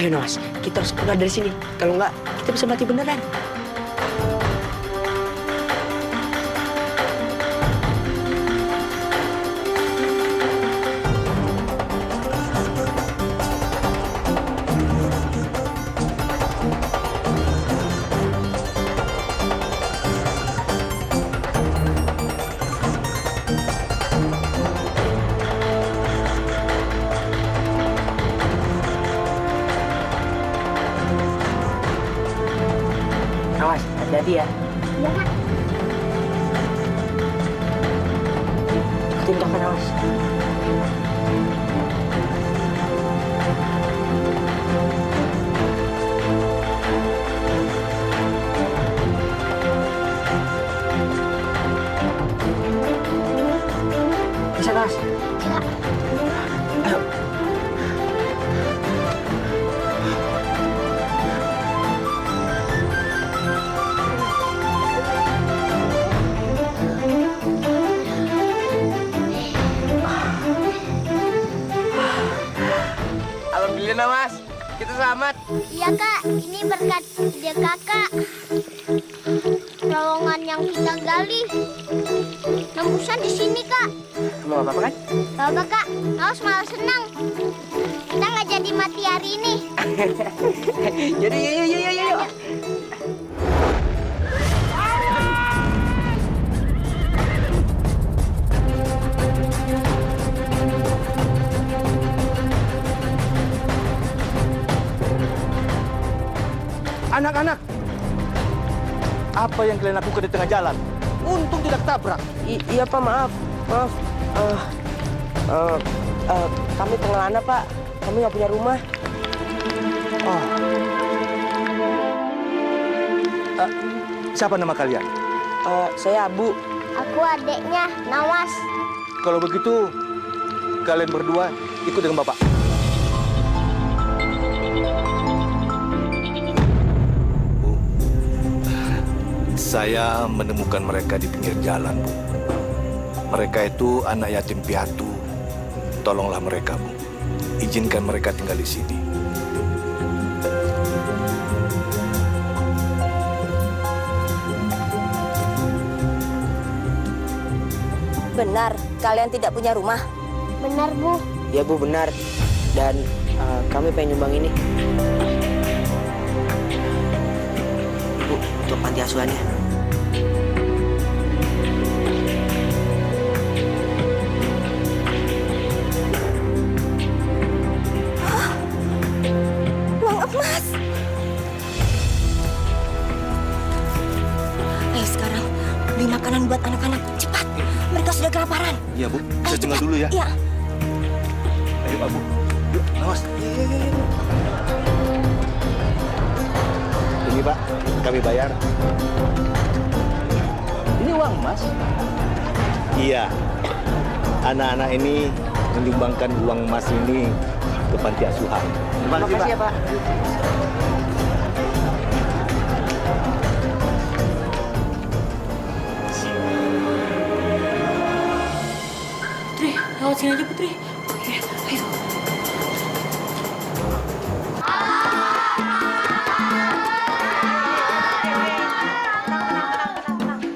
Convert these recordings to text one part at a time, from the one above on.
Ayo Nawas, kita harus keluar dari sini. Kalau nggak, kita bisa mati beneran. Awas, hati-hati ya. Iya, Kak. Ikutin Tovan, awas. Bisa, awas. Kak. Ayo. Alhamdulillah Mas, kita selamat. Iya, Kak. Ini berkat dia Kakak. Terowongan yang kita gali. Nembusan di sini, Kak. Kamu nggak apa-apa kan? Bapak, Kak. Naos malah senang. Kita nggak jadi mati hari ini. Jadi, yuk. Anak-anak, apa yang kalian lakukan di tengah jalan? Untung tidak tabrak. Iya Pak, maaf. Kami pengelana Pak. Kami nggak punya rumah. Oh. Siapa nama kalian? Saya Abu. Aku adeknya, Nawas. Kalau begitu, kalian berdua ikut dengan Bapak. Saya menemukan mereka di pinggir jalan, Bu. Mereka itu anak yatim piatu. Tolonglah mereka, Bu. Izinkan mereka tinggal di sini. Benar, kalian tidak punya rumah? Benar, Bu. Ya Bu, benar. Dan kami pengen nyumbang ini. Bu, untuk panti asuhannya. Uang emas! Ayo sekarang, beli makanan buat anak-anak. Cepat, mereka sudah kelaparan. Iya, Bu. Saya tinggal dulu ya. Iya. Ayo, Pak, Bu. Yuk, awas. Ini Pak, kami bayar. Ini uang Mas? Iya. Anak-anak ini menyumbangkan uang emas ini ke panti asuhan. Terima kasih ya Pak. Putri, lewat sini aja Putri. Oke, ayo.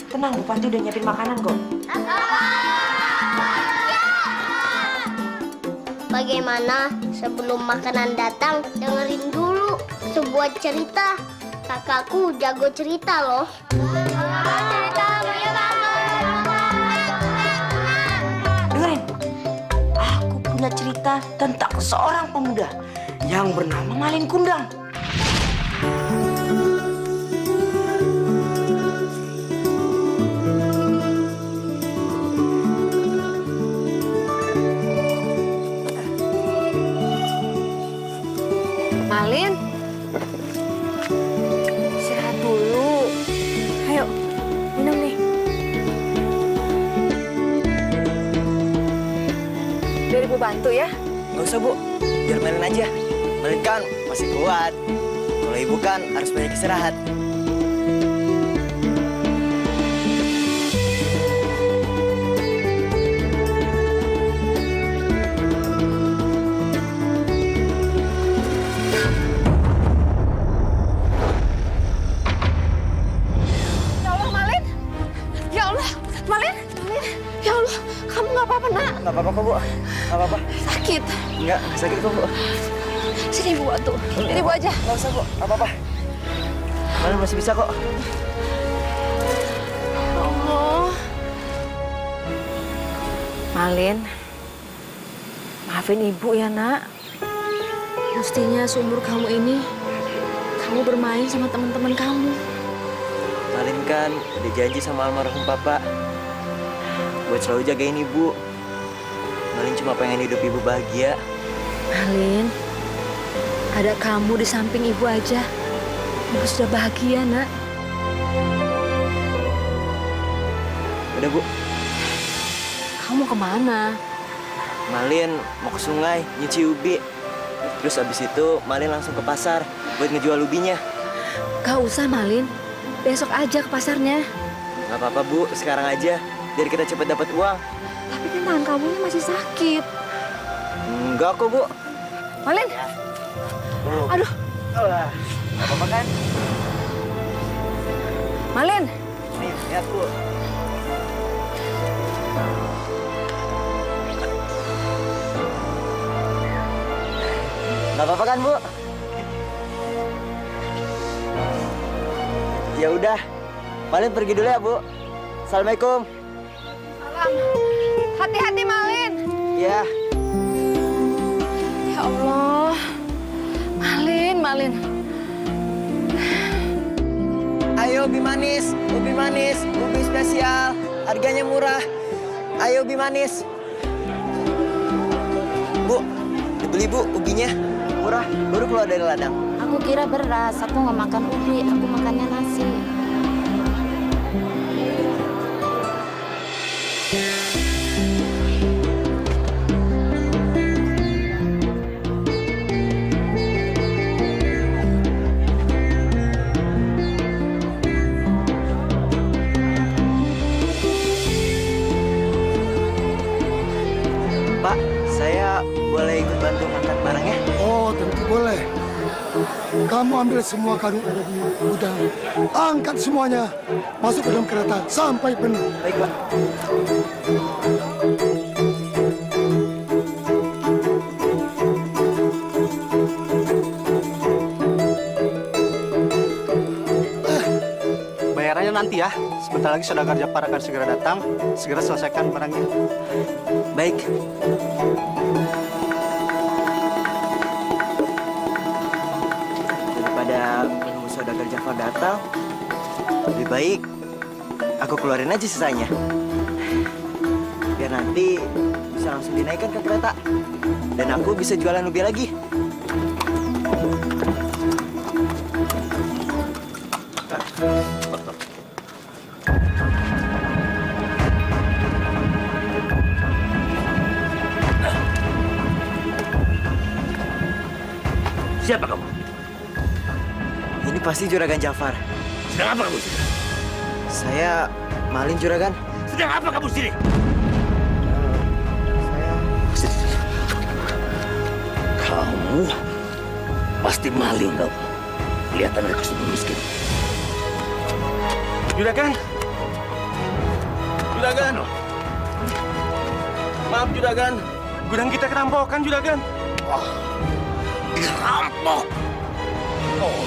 Tenang, Bu Panti udah nyiapin makanan kok. Bagaimana sebelum makanan datang, dengerin dulu sebuah cerita. Kakakku jago cerita loh. Dengerin. Aku punya cerita tentang seorang pemuda yang bernama Malin Kundang. Malin, istirahat dulu. Ayo, minum nih. Biar Ibu bantu ya. Nggak usah Bu, biar Malin aja. Malin kan masih kuat. Kalau Ibu kan harus banyak istirahat. apa-apa kok, Bu. Nggak apa-apa. Sakit. Nggak sakit kok, Bu. Sini ibu tuh. Ini ibu aja. Nggak usah, Bu. Nggak apa-apa. Malin masih bisa kok. Allah. Malin, maafin ibu ya nak. Mestinya seumur kamu ini, kamu bermain sama teman-teman kamu. Malin kan udah janji sama almarhum Papa buat selalu jagain Ibu. Malin cuma pengen hidup Ibu bahagia. Malin, ada kamu di samping ibu aja. Ibu sudah bahagia nak. Udah, Bu. Kamu kemana? Malin mau ke sungai nyuci ubi. Terus abis itu Malin langsung ke pasar buat ngejual ubinya. Gak usah Malin, besok aja ke pasarnya. Nggak apa-apa, Bu. Sekarang aja. Biar kita cepat dapat uang. Tapi kan tangan kamu ini masih sakit. Enggak kok, Bu. Malin, aduh. Nggak apa-apa kan? Malin, Nih, lihat, Bu. Nggak apa-apa kan, Bu? Ya udah. Malin pergi dulu ya, Bu. Assalamualaikum. salam. Hati-hati Malin. Ya. Ya Allah, Malin. Ayo ubi manis, ubi spesial, harganya murah. Ayo ubi manis. Bu, dibeli Bu ubinya, murah, baru keluar dari ladang. Aku kira beras, aku nggak makan ubi, aku makannya nasi. Pak, saya boleh ikut bantu angkat barangnya? Oh, tentu boleh. Kamu ambil semua karung ada di gudang. Angkat semuanya. Masuk ke dalam kereta sampai penuh. Baik, Pak. Bayarannya nanti ya. Sebentar lagi saudagar Jafar akan segera datang. Segera selesaikan barangnya. Baik. Daripada menunggu saudagar Jafar datang, lebih baik aku keluarin aja sisanya. Biar nanti bisa langsung dinaikkan ke kereta. Dan aku bisa jualan ubi lagi. Siapa kamu? Ini pasti Juragan Jafar. Sedang apa kamu sini? Saya Malin Juragan. Sedang apa kamu sini? Saya... Kamu pasti maling kamu. Kelihatan dari kesuburan miskin. Juragan. Juragan. Maaf Juragan. Gudang kita kerampokan Juragan. Dirampok. Oh,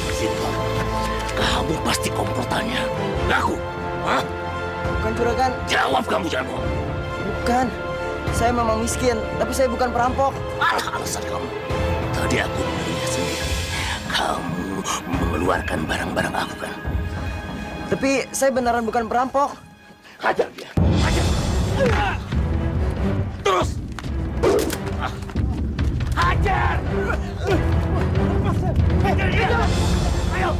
situ. Kamu pasti komplotannya. Ngaku. Hah? Bukan Juragan. Jawab kamu jangan bohong. Bukan. Saya memang miskin, tapi saya bukan perampok. Alah alasan kamu. Tadi aku melihat sendiri. Kamu mengeluarkan barang-barang aku kan? Tapi saya beneran bukan perampok. Hajar dia. Hajar. Terus. Hajar. Hajar dia. Ayo.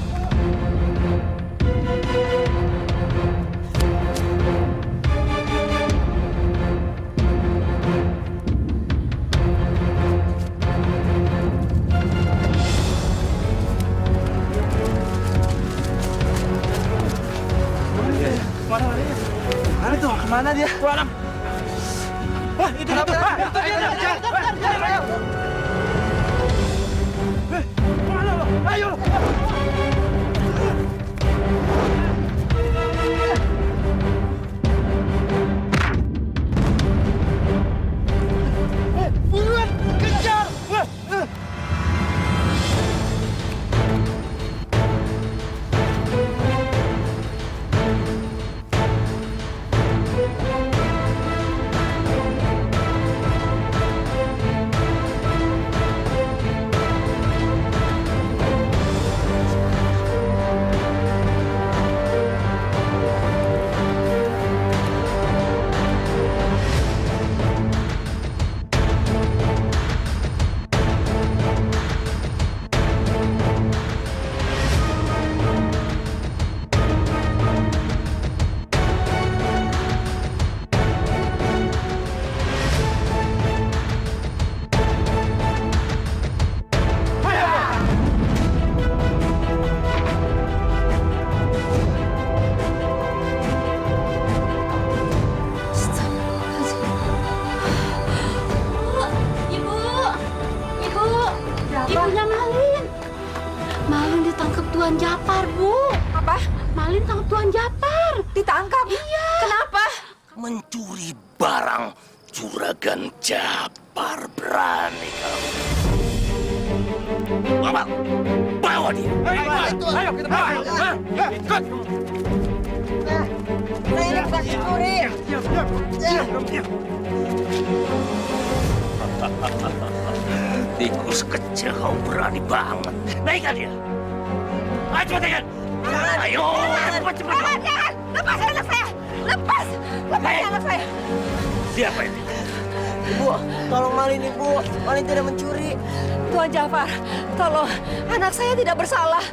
Mana tuh? Kemana dia? Alam. Wah, itu dia. Ayo. Mana lo? Ayo. tangkap Tuan Japar, Bu. Apa? Malin tangkap Tuan Japar. Ditangkap? Iya. Kenapa? Mencuri barang Juragan Japar, berani kamu. Bawa dia. Ayo kita bawa. Ikut. Saya lepas curi. Tikus kecil, kau berani banget. Naikkan dia. Ayo cepat naikkan. Ayo, cepat. Jangan! Lepas anak saya! Lepas! Lepas anak saya! Siapa ini? Ibu, tolong Malin, Ibu. Malin tidak mencuri. Tuan Jafar, tolong. Anak saya tidak bersalah.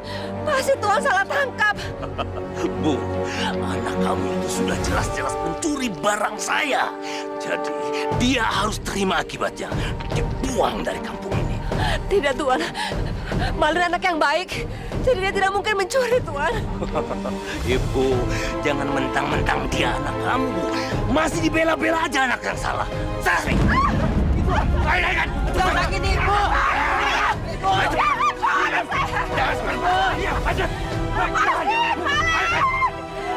Pasti Tuan salah tangkap. Bu, anak kamu itu sudah jelas-jelas mencuri barang saya. Jadi, dia harus terima akibatnya. Dibuang dari kampung ini. Tidak, Tuan. Malin anak yang baik. Jadi dia tidak mungkin mencuri, Tuan. Ibu, jangan mentang-mentang dia anak kamu, Bu. Masih dibela-bela aja anak yang salah. Salah, Ibu. Ayo, kan? Jangan sakit, Ibu. Jangan seperti itu. Aja.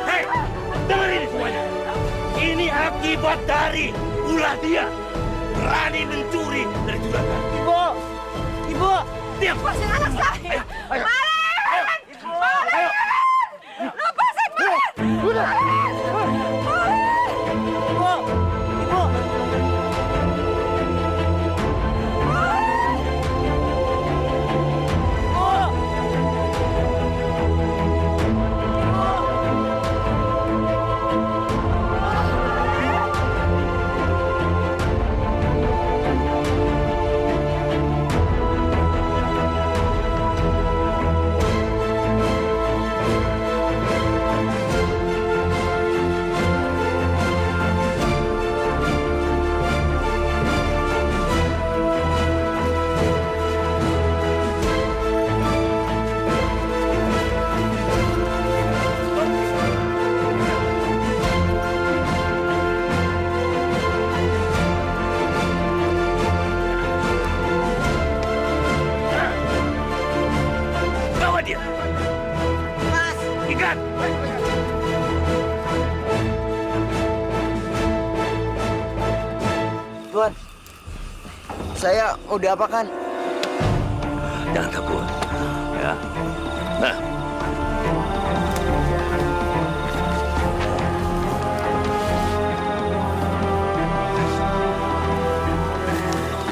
Hei, dengar ini semuanya. Ini akibat dari ulah dia. Berani mencuri dari juragan. Ibu. Diam. Lepasin anak saya! Ayo. Malin! Ayo. Lepasin, Malin! Bawa dia. Mas. Ikat. Tuan, saya mau diapakan? Jangan takut. Ya. Nah.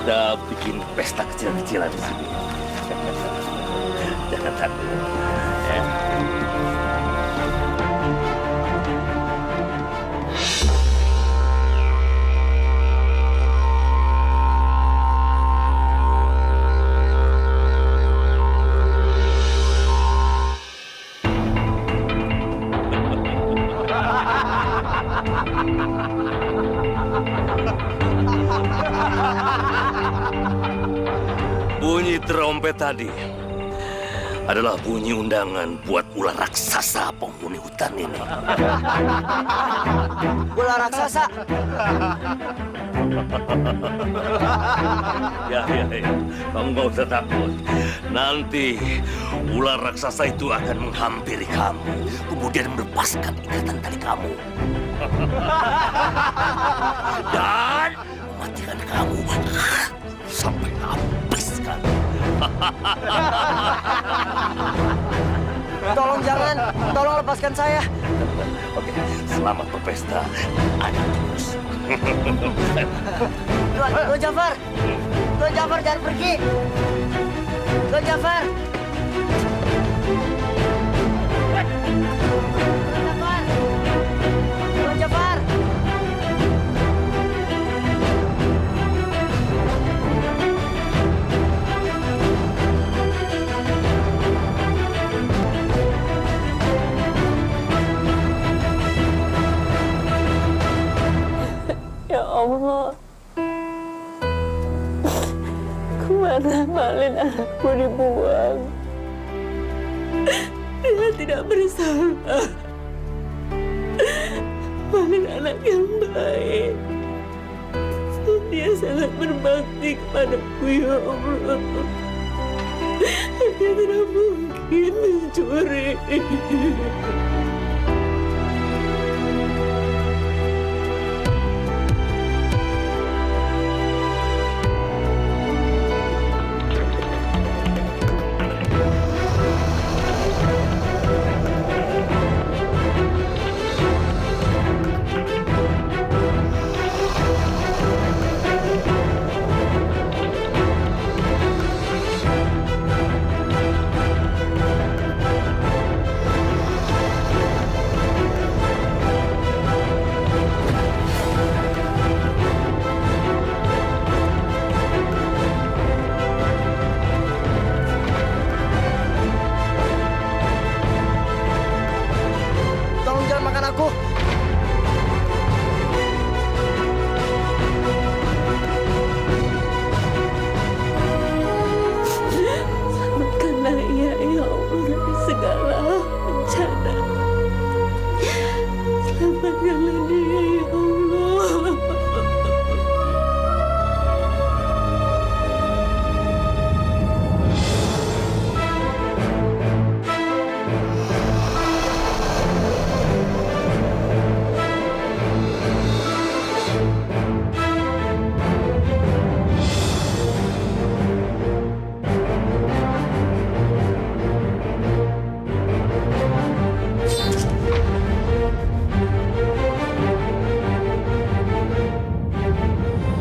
Kita bikin pesta kecil-kecilan di sini. Jangan takut. Ya. Bunyi trompet tadi adalah bunyi undangan buat ular raksasa penghuni hutan ini. Ular raksasa. Ya. Kamu nggak usah takut. Nanti ular raksasa itu akan menghampiri kamu, kemudian melepaskan ikatan tali kamu. Dan mematikan kamu sampai habis kan. Tolong jangan. Tolong lepaskan saya. Oke, selamat berpesta, anak tikus. Tuan Jafar. Tuan Jafar jangan pergi. Tuan Jafar. Tuan Jafar. Ya Allah. Kemana Malin anakku dibuang? Dia tidak bersalah. Malin anak yang baik. Dia sangat berbakti kepadaku, ya Allah. Dia tidak mungkin Uri. Tolong jangan makan aku. Selamatkanlah ia, ya Allah, dari segala bencana. Selamatkanlah dia, ya Allah.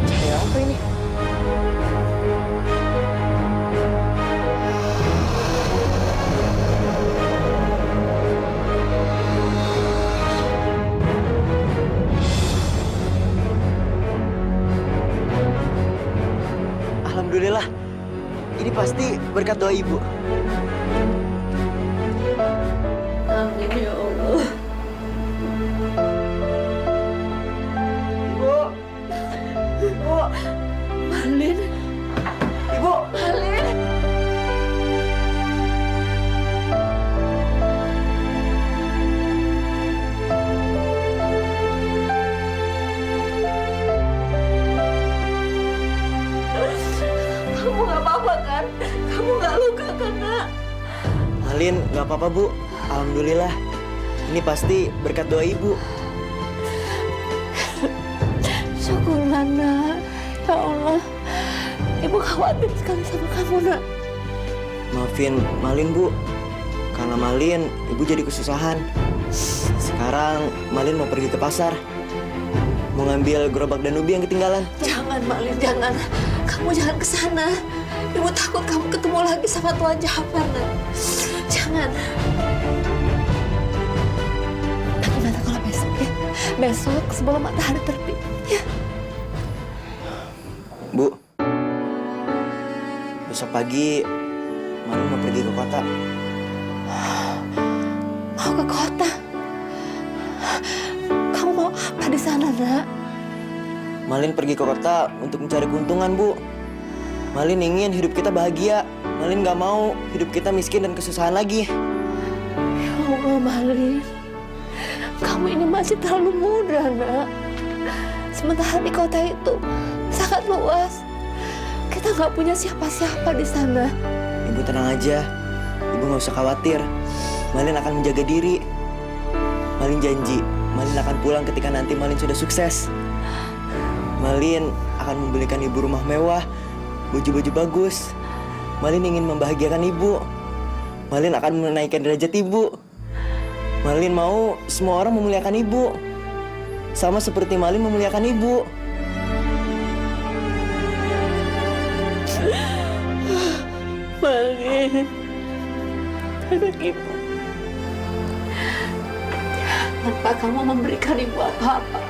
Cahaya apa ini? Alhamdulillah. Ini pasti berkat doa ibu. Amin, ya Allah. Ibu. Ibu. Malin. Ibu. Malin. Kamu nggak apa-apa kan? Kamu nggak luka kan, Nak? Malin, nggak apa-apa bu. Alhamdulillah. Ini pasti berkat doa ibu. Syukurlah, Nak. Ya Allah. Ibu khawatir sekali sama kamu, Nak. Maafin Malin bu. Karena Malin, ibu jadi kesusahan. Sekarang Malin mau pergi ke pasar. Mau ngambil gerobak dan ubi yang ketinggalan. Jangan, Malin, jangan. Kamu jangan ke sana. Ibu takut kamu ketemu lagi sama Tuan Jafar, Nak. Jangan. Bagaimana kalau besok ya? Besok sebelum matahari terbit, ya? Bu, besok pagi Malin mau pergi ke kota. Mau ke kota? Kamu mau apa di sana, Nak? Malin pergi ke kota untuk mencari keuntungan, Bu. Malin ingin hidup kita bahagia. Malin gak mau hidup kita miskin dan kesusahan lagi. Ya Allah, Malin. Kamu ini masih terlalu muda, Nak. Sementara di kota itu sangat luas. Kita nggak punya siapa-siapa di sana. Ibu tenang aja. Ibu gak usah khawatir. Malin akan menjaga diri. Malin janji, Malin akan pulang ketika nanti Malin sudah sukses. Malin akan membelikan ibu rumah mewah, baju-baju bagus. Malin ingin membahagiakan ibu. Malin akan menaikkan derajat ibu. Malin mau semua orang memuliakan ibu. Sama seperti Malin memuliakan ibu. Malin, anak ibu. Tanpa kamu memberikan ibu apa-apa,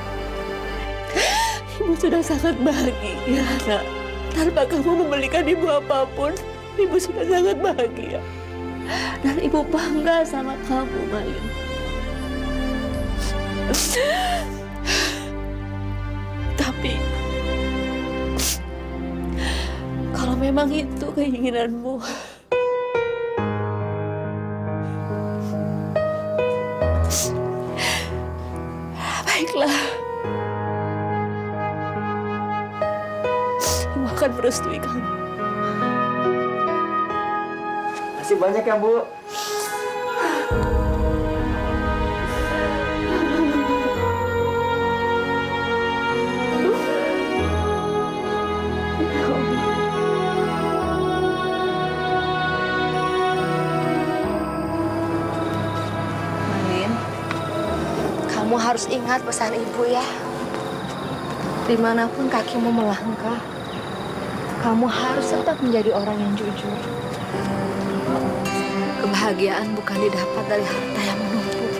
ibu sudah sangat bahagia, Nak. Tanpa kamu memberikan ibu apapun, ibu sudah sangat bahagia. Dan ibu bangga sama kamu, Malin. Tapi, kalau memang itu keinginanmu, baiklah. Ibu akan merestui kamu. Masih banyak ya, Bu. Malin, kamu harus ingat pesan ibu ya. Dimanapun kakimu melangkah, kamu harus tetap menjadi orang yang jujur. Kebahagiaan bukan didapat dari harta yang menumpuk,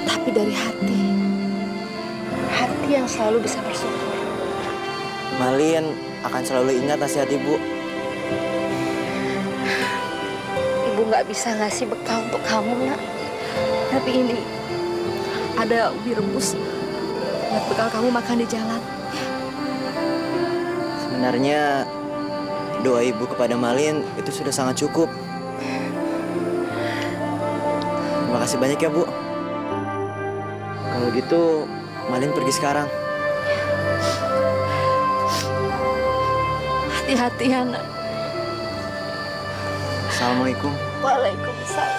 tapi dari hati. Hati yang selalu bisa bersyukur. Malin akan selalu ingat nasihat ibu. Ibu nggak bisa ngasih bekal untuk kamu, nak. Tapi ini ada ubi rebus buat bekal kamu makan di jalan. Sebenarnya doa ibu kepada Malin itu sudah sangat cukup. Terima kasih banyak ya, Bu. Kalau gitu, Malin pergi sekarang. Hati-hati ya, nak. Assalamualaikum. Waalaikumsalam.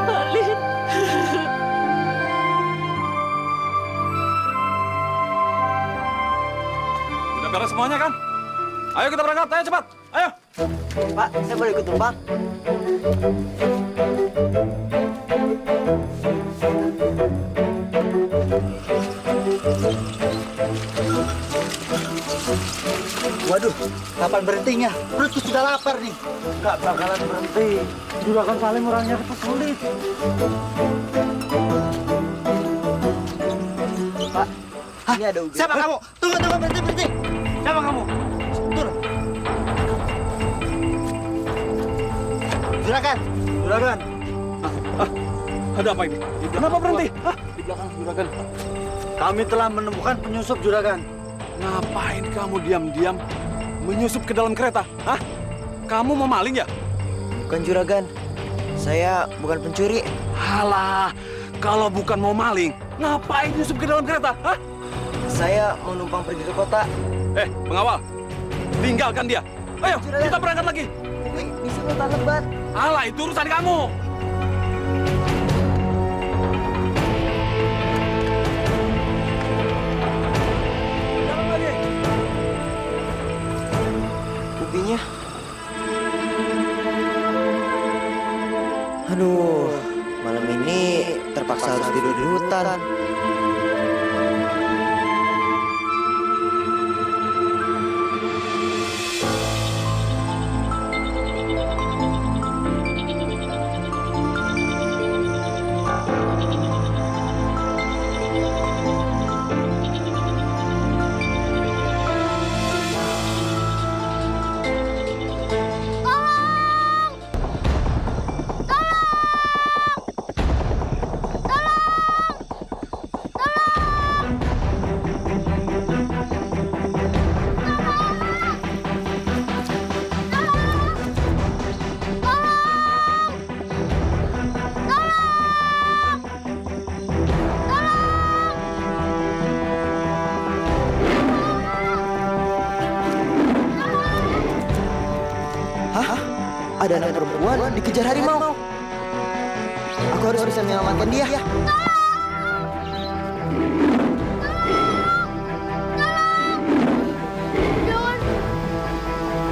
Malin. Udah beres semuanya kan? Ayo kita berangkat, ayo cepat. Ayo. Pak, saya boleh ikut tumpang? Waduh, kapan berhentinya? Perutku sudah lapar nih. Nggak bakalan berhenti. Juragan Salim orangnya sulit. Pak, ini ada ubi. Siapa kamu? Tunggu, berhenti. Siapa kamu? Turun. Juragan. Ada apa ini? Kenapa berhenti? Di belakang Juragan. Kami telah menemukan penyusup Juragan. Ngapain kamu diam-diam menyusup ke dalam kereta? Hah? Kamu mau maling ya? Bukan juragan. Saya bukan pencuri. Halah, kalau bukan mau maling, ngapain nyusup ke dalam kereta? Hah? Saya mau numpang pergi ke kota. Pengawal, tinggalkan dia. Ayo, Juragan. kita berangkat lagi. Bisa hutan lebat. Alah, itu urusan kamu. Jalan lagi. Ubinya. Aduh, malam ini terpaksa harus tidur di hutan. Ada anak perempuan dikejar harimau. Aku harus bisa menyelamatkan dia.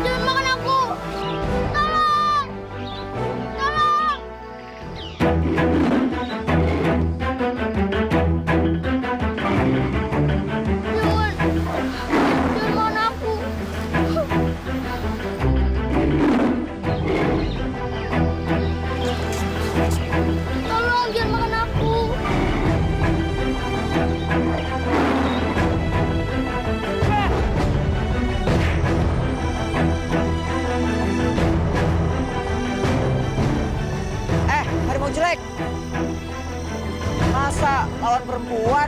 Jangan makan aku. Tolong. Jangan makan aku. Tolong jangan makan aku. Harimau jelek. Masa lawan perempuan?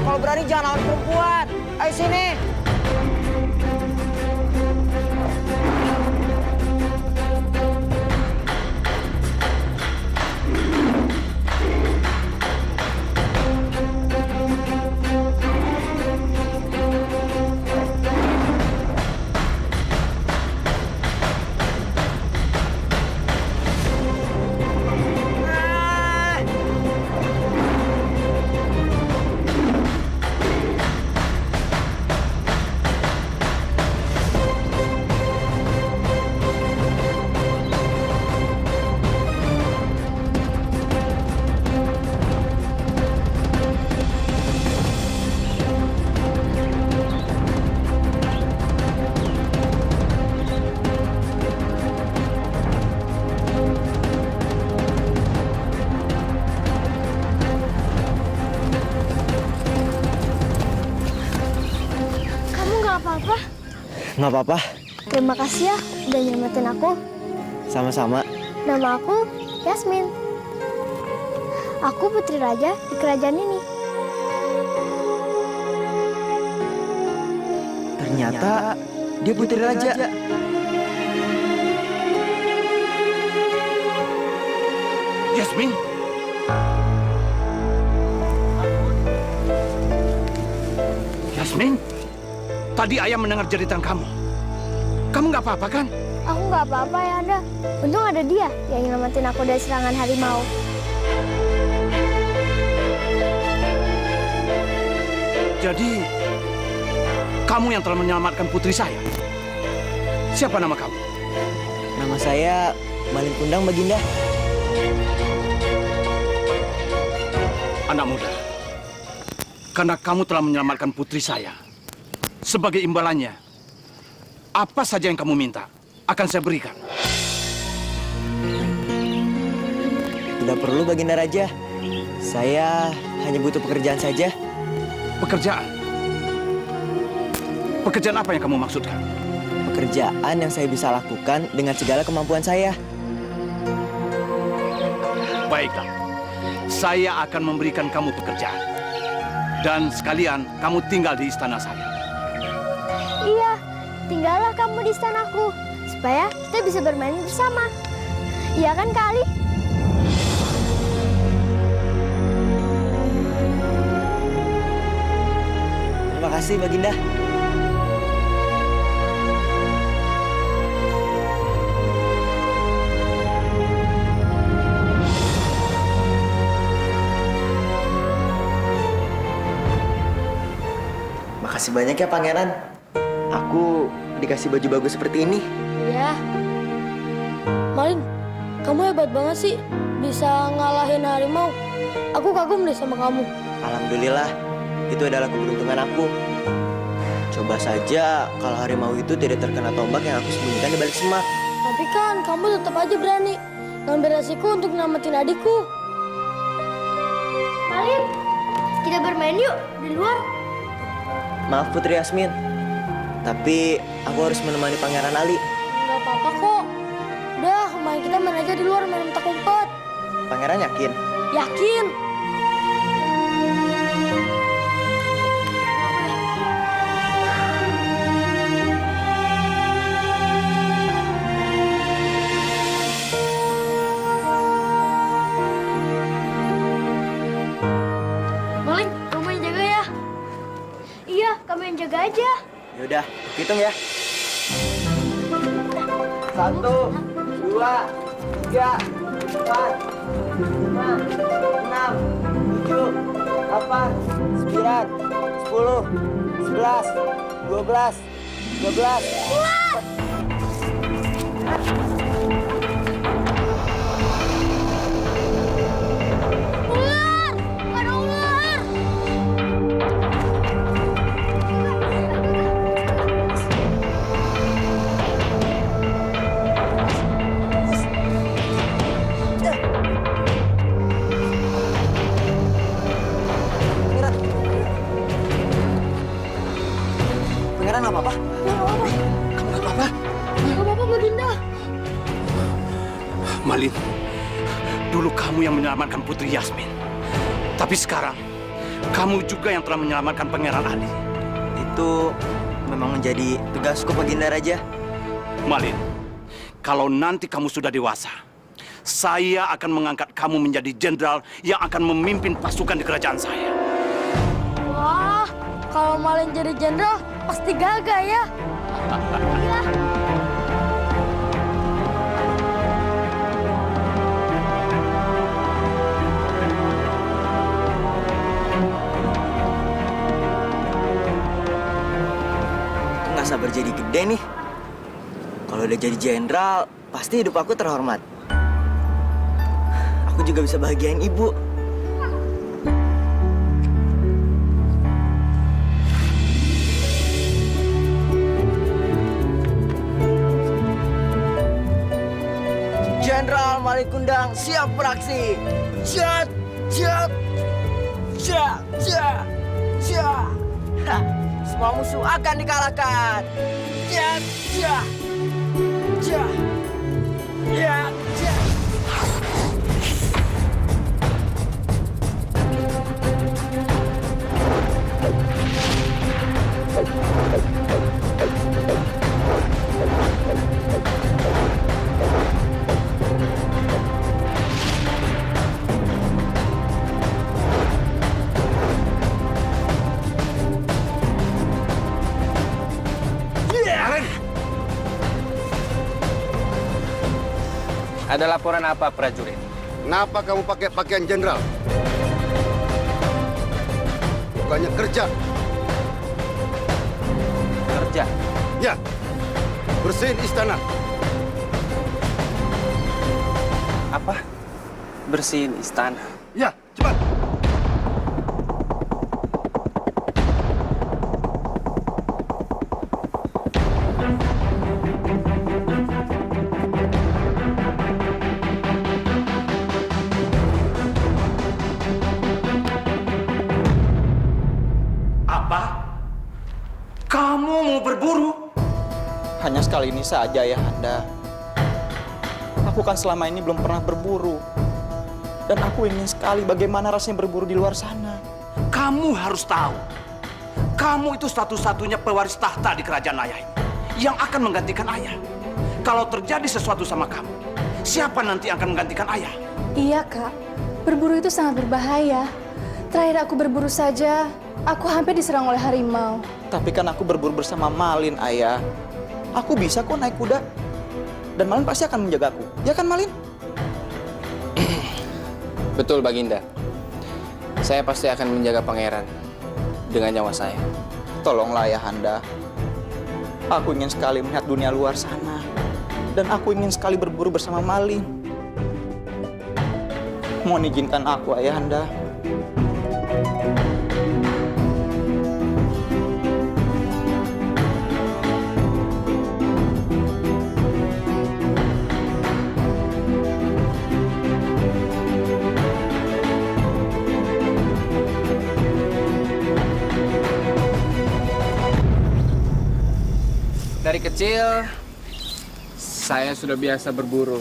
Kalau berani jangan lawan perempuan. Ayo sini. apa-apa. Nggak apa-apa, Terima kasih ya udah nyelamatin aku. sama-sama. Nama aku Yasmin. Aku putri raja di kerajaan ini. Ternyata dia putri raja. Yasmin. Yasmin, tadi ayah mendengar jeritan kamu. Kamu nggak apa-apa kan? Aku nggak apa-apa ya ada. Untung ada dia yang nyelamatin aku dari serangan harimau. Jadi, kamu yang telah menyelamatkan putri saya. Siapa nama kamu? Nama saya Malin Kundang, Baginda. Anak muda. Karena kamu telah menyelamatkan putri saya. Sebagai imbalannya, apa saja yang kamu minta akan saya berikan. Tidak perlu, Baginda Raja. Saya hanya butuh pekerjaan saja. Pekerjaan? Pekerjaan apa yang kamu maksudkan? Pekerjaan yang saya bisa lakukan dengan segala kemampuan saya. Baiklah, saya akan memberikan kamu pekerjaan. Dan sekalian kamu tinggal di istana saya. Iya, tinggallah kamu di istanaku supaya kita bisa bermain bersama. Iya kan, Kak Ali? Terima kasih, Baginda. Makasih banyak ya, Pangeran. Aku dikasih baju bagus seperti ini. Iya. Malin, kamu hebat banget sih bisa ngalahin harimau. Aku kagum deh sama kamu. Alhamdulillah, itu adalah keberuntungan aku. Coba saja kalau harimau itu tidak terkena tombak yang aku sembunyikan di balik semak. Tapi kan kamu tetap aja berani ngambil resiko untuk nyelamatin adikku. Malin, kita bermain yuk di luar. Maaf Putri Yasmin, tapi aku harus menemani Pangeran Ali. Gak apa-apa kok. Udah, kita main aja di luar main petak umpet. Pangeran yakin? Yakin? Malin, kamu yang jaga ya? Iya, kamu yang jaga aja. Yaudah, hitung ya. 1, 2, 3, 4, 5, 6, 7, 8, 9, 10, 11, 12, 13. Ular! Ada ular! Pangeran nggak apa-apa? Kamu nggak apa-apa? Gak apa-apa, Baginda. Malin, dulu kamu yang menyelamatkan Putri Yasmin. Tapi sekarang, kamu juga yang telah menyelamatkan Pangeran Ali. Itu memang menjadi tugasku, Baginda Raja. Malin, kalau nanti kamu sudah dewasa, saya akan mengangkat kamu menjadi jenderal yang akan memimpin pasukan di kerajaan saya. Wah, kalau Malin jadi jenderal, pasti gagah ya. Iya. Aku nggak sabar jadi gede nih. Kalau udah jadi jenderal, pasti hidup aku terhormat. Aku juga bisa bahagiain ibu. Jenderal Malin Kundang siap beraksi. Jat, jat, jat, jat, jat. Ha, semua musuh akan dikalahkan. Ya, ya, ya, ya, ya. Ada laporan apa, prajurit? Kenapa kamu pakai pakaian jenderal? Bukannya kerja. Kerja. Ya, bersihin istana. Apa? Bersihin istana. Ya, cepat. Kamu mau berburu? Hanya sekali ini saja, Ayahanda. Aku kan selama ini belum pernah berburu. Dan aku ingin sekali bagaimana rasanya berburu di luar sana. Kamu harus tahu. Kamu itu satu-satunya pewaris tahta di kerajaan ayah ini. Yang akan menggantikan ayah. Kalau terjadi sesuatu sama kamu, siapa nanti yang akan menggantikan ayah? Iya, Kak. Berburu itu sangat berbahaya. Terakhir aku berburu saja, aku hampir diserang oleh harimau. Tapi kan aku berburu bersama Malin, Ayah. Aku bisa kok naik kuda. Dan Malin pasti akan menjagaku. Ya kan, Malin? Betul, Baginda. Saya pasti akan menjaga pangeran dengan nyawa saya. Tolonglah, Ayahanda. Aku ingin sekali melihat dunia luar sana. Dan aku ingin sekali berburu bersama Malin. Mohon izinkan aku, Ayahanda. Dari kecil, saya sudah biasa berburu.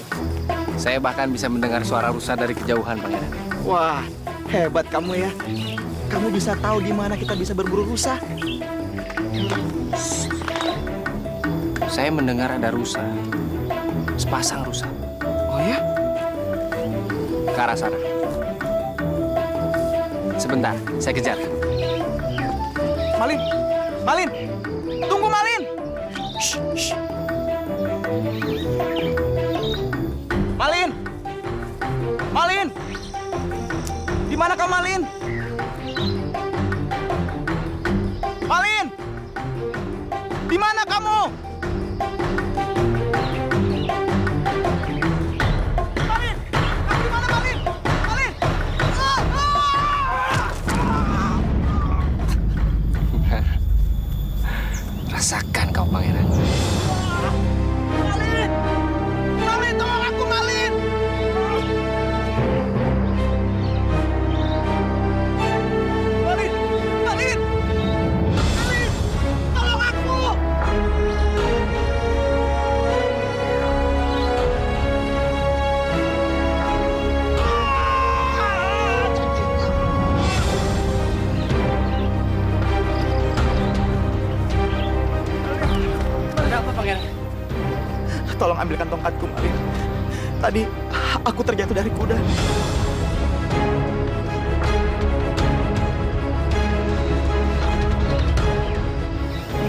Saya bahkan bisa mendengar suara rusa dari kejauhan, Pangeran. Wah, hebat kamu ya. Kamu bisa tahu di mana kita bisa berburu rusa. Saya mendengar ada rusa. Sepasang rusa. Oh ya? Ke arah sana. Sebentar, saya kejar. Malin! Malin! Tunggu, Malin! Shh, shh. Malin! Malin! Di mana kamu, Malin? Malin! Di mana kamu? Malin! Kamu di mana, Malin? Malin! Rasakan kau, Pangeran. Malin! Malin, tolong aku, Malin! Malin! Malin! Malin! Tolong aku! Ada apa, Pangeran? Tolong ambilkan tongkatku, Malin. Tadi aku terjatuh dari kuda.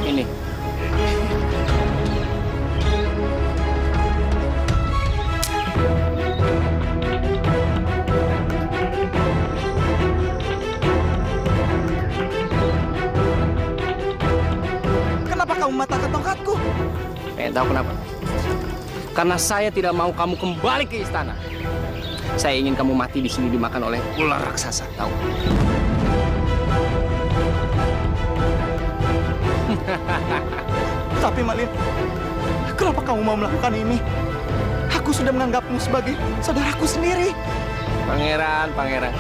Ini. Kenapa kamu mematahkan tongkatku? Tahu kenapa? Karena saya tidak mau kamu kembali ke istana. Saya ingin kamu mati di sini dimakan oleh ular raksasa, tahu? Tapi Malin, kenapa kamu mau melakukan ini? Aku sudah menganggapmu sebagai saudaraku sendiri. Pangeran, Pangeran.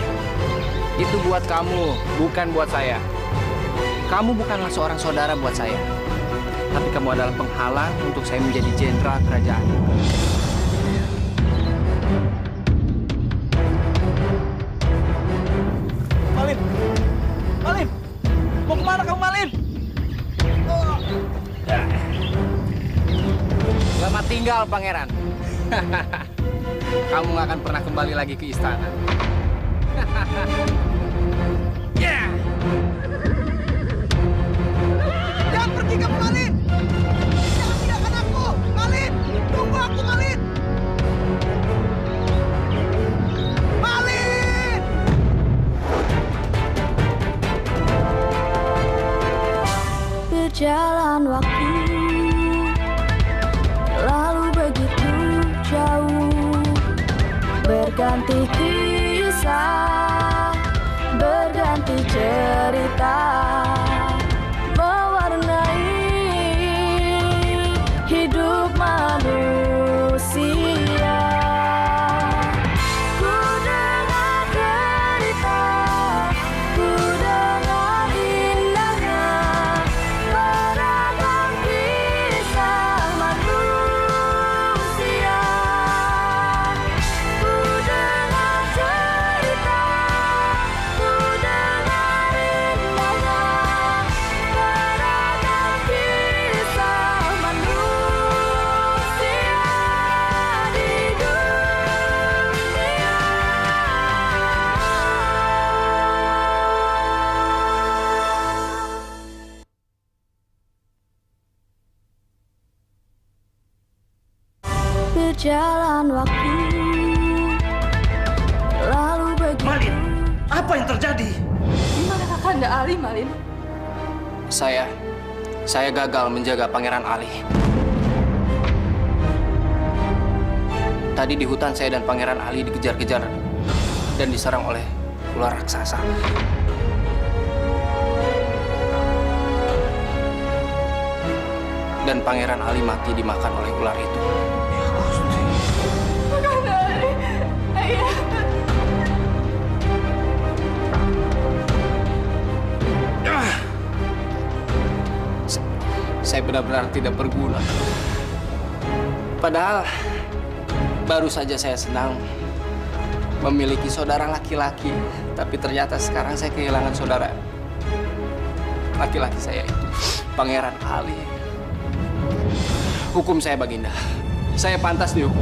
Itu buat kamu, bukan buat saya. Kamu bukanlah seorang saudara buat saya. Tapi kamu adalah penghalang untuk saya menjadi jenderal kerajaan. Malin! Malin! Mau kemana kamu, Malin? Selamat tinggal, Pangeran. Kamu nggak akan pernah kembali lagi ke istana. Yeah! Jangan pergi kamu, Malin! Jangan tinggalkan aku! Malin! Tunggu aku, Malin! Malin! Berjalan waktu, lalu begitu jauh, berganti kisah, berganti cerita, mewarnai hidup manusia. Ku dengar cerita, ku dengar indahnya beragam kisah manusia. Ku dengar cerita, ku dengar indahnya beragam kisah manusia di dunia. Berjalan waktu, lalu begitu. Malin, apa yang terjadi? Di mana Kakanda Ali, Malin? Saya gagal menjaga Pangeran Ali. Tadi di hutan saya dan Pangeran Ali dikejar-kejar dan diserang oleh ular raksasa. Dan Pangeran Ali mati dimakan oleh ular itu. Kakanda Ali, ayah. Saya benar-benar tidak berguna. Padahal baru saja saya senang memiliki saudara laki-laki, tapi ternyata sekarang saya kehilangan saudara laki-laki saya itu, Pangeran Ali. Hukum saya, Baginda. Saya pantas dihukum.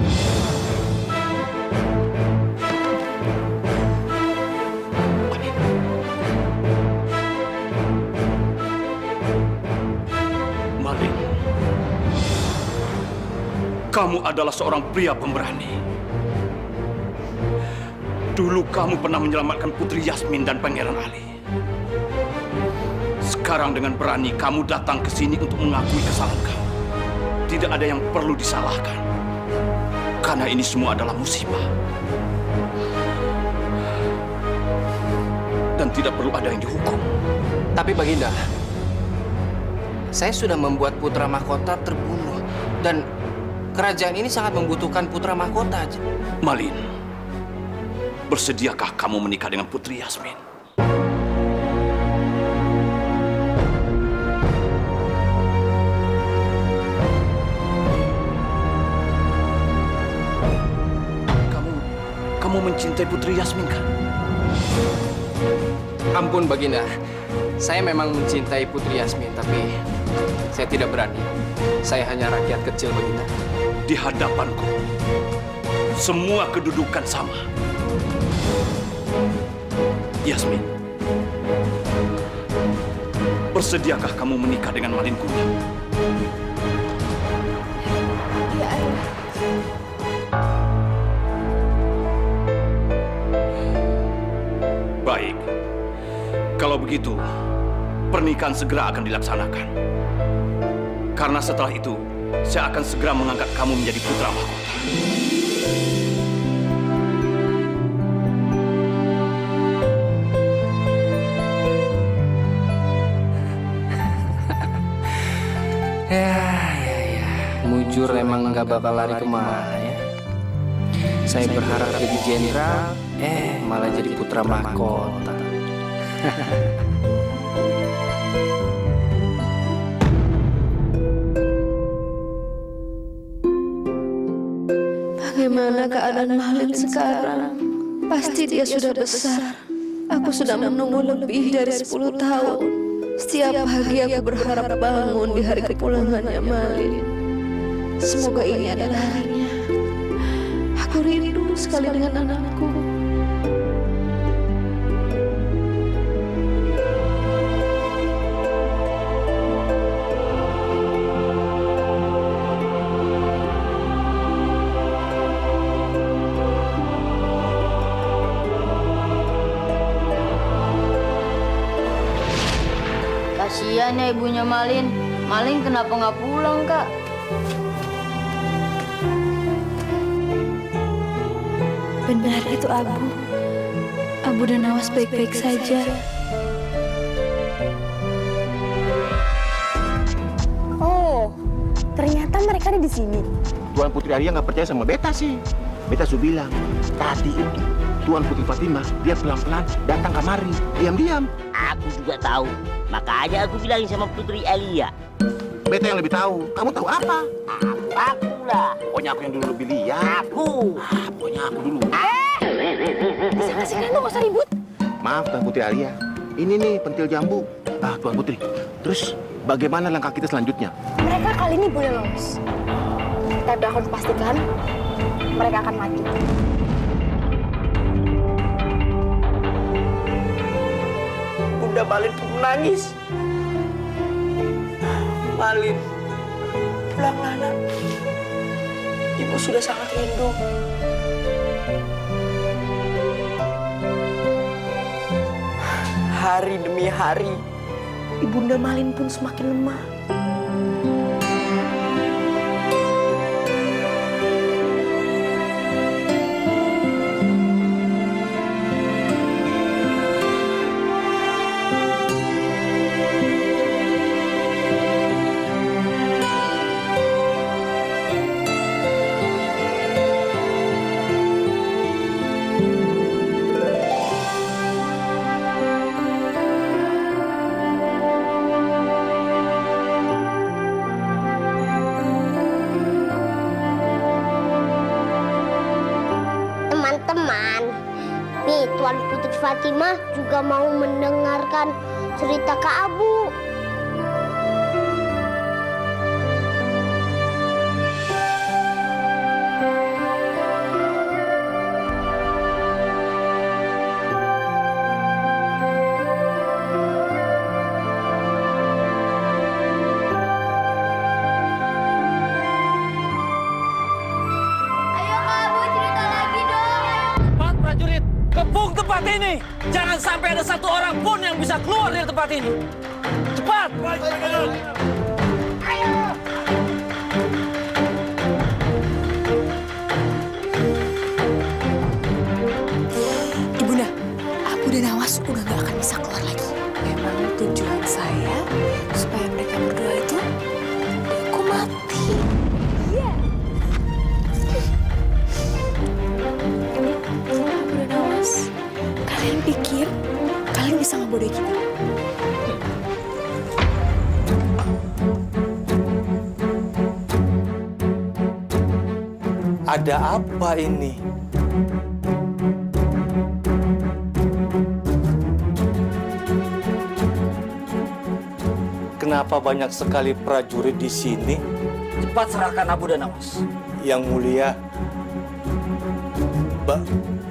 Malin, kamu adalah seorang pria pemberani. Dulu kamu pernah menyelamatkan Putri Yasmin dan Pangeran Ali. Sekarang dengan berani kamu datang ke sini untuk mengakui kesalahan kamu. Tidak ada yang perlu disalahkan. Karena ini semua adalah musibah. Dan tidak perlu ada yang dihukum. Tapi Baginda, saya sudah membuat putra mahkota terbunuh. Dan kerajaan ini sangat membutuhkan putra mahkota. Malin, bersediakah kamu menikah dengan Putri Yasmin? Kamu mencintai Putri Yasmin, kan? Ampun, Baginda. Saya memang mencintai Putri Yasmin, tapi saya tidak berani. Saya hanya rakyat kecil, Baginda. Di hadapanku, semua kedudukan sama. Yasmin, bersediakah kamu menikah dengan Malin Kundang? Iya, ayah. Baik. Kalau begitu, pernikahan segera akan dilaksanakan. Karena setelah itu, saya akan segera mengangkat kamu menjadi putra mahkota. Ya. Mujur emang nggak bakal lari kemana ya. Saya berharap jadi jenderal, malah jadi putra mahkota. keadaan Malin sekarang. Pasti dia sudah besar. Aku sudah menunggu lebih dari 10 tahun. Setiap pagi aku berharap bangun di hari kepulangannya Malin. Semoga ini adalah harinya. Aku rindu sekali dengan anakku. Kasihan ya ibunya Malin. Malin kenapa nggak pulang, Kak? Benar itu Abu. Abu dan Nawas baik-baik saja. Oh, ternyata mereka ada di sini. Tuan Putri Arya nggak percaya sama Beta sih. Beta su bilang, tadi itu Tuan Putri Fatimah, dia pelan-pelan datang kemari, diam-diam. Aku juga tahu. Makanya aku bilangin sama Putri Alia. Beta yang lebih tahu. Kamu tahu apa? Aku lah. Pokoknya aku yang dulu lebih lihat. Aku. Pokoknya aku dulu. Sini, lu gak usah ribut. Maaf Tuan Putri Arya. Ini nih pentil jambu. Tuan Putri. Terus bagaimana langkah kita selanjutnya? Mereka kali ini boleh lolos. Tapi aku pastikan mereka akan mati. Bunda Malin pun menangis. Malin, pulanglah nak. Ibu sudah sangat rindu. Hari demi hari, Ibunda Malin pun semakin lemah. Teman-teman, nih Tuan Putri Fatimah juga mau mendengarkan cerita Kak Abu. Cepat prajurit, kepung tempat ini. Jangan sampai ada satu orang pun yang bisa keluar dari tempat ini. Cepat! Ibunda, Abu dan Nawas udah gak akan bisa keluar lagi. Memang tujuan saya supaya mereka berdua itu dihukum mati. Iya. Abu dan Nawas, kalian pikir kalian bisa ngebodohin kita? Ada apa ini? Kenapa banyak sekali prajurit di sini? Cepat serahkan Abu dan Nawas. Yang mulia,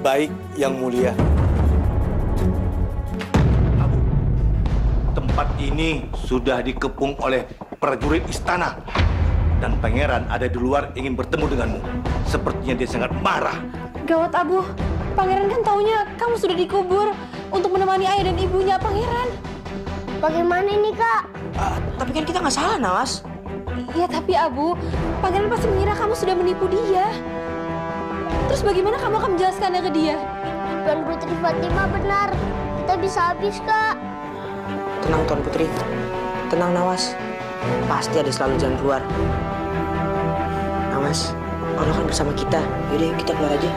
baik Yang Mulia. Tempat ini sudah dikepung oleh prajurit istana. Dan pangeran ada di luar ingin bertemu denganmu. Sepertinya dia sangat marah. Gawat Abu, pangeran kan taunya kamu sudah dikubur untuk menemani ayah dan ibunya pangeran. Bagaimana ini Kak? Tapi kan kita nggak salah, Nawas. Iya tapi Abu, pangeran pasti mengira kamu sudah menipu dia. Terus bagaimana kamu akan menjelaskannya ke dia? Tuan Putri Fatimah benar. Kita bisa habis Kak. Tenang Tuan Putri, tenang Nawas. Pasti ada selalu jalan keluar. Nawas, Allah kan bersama kita. Yaudah yuk kita keluar aja.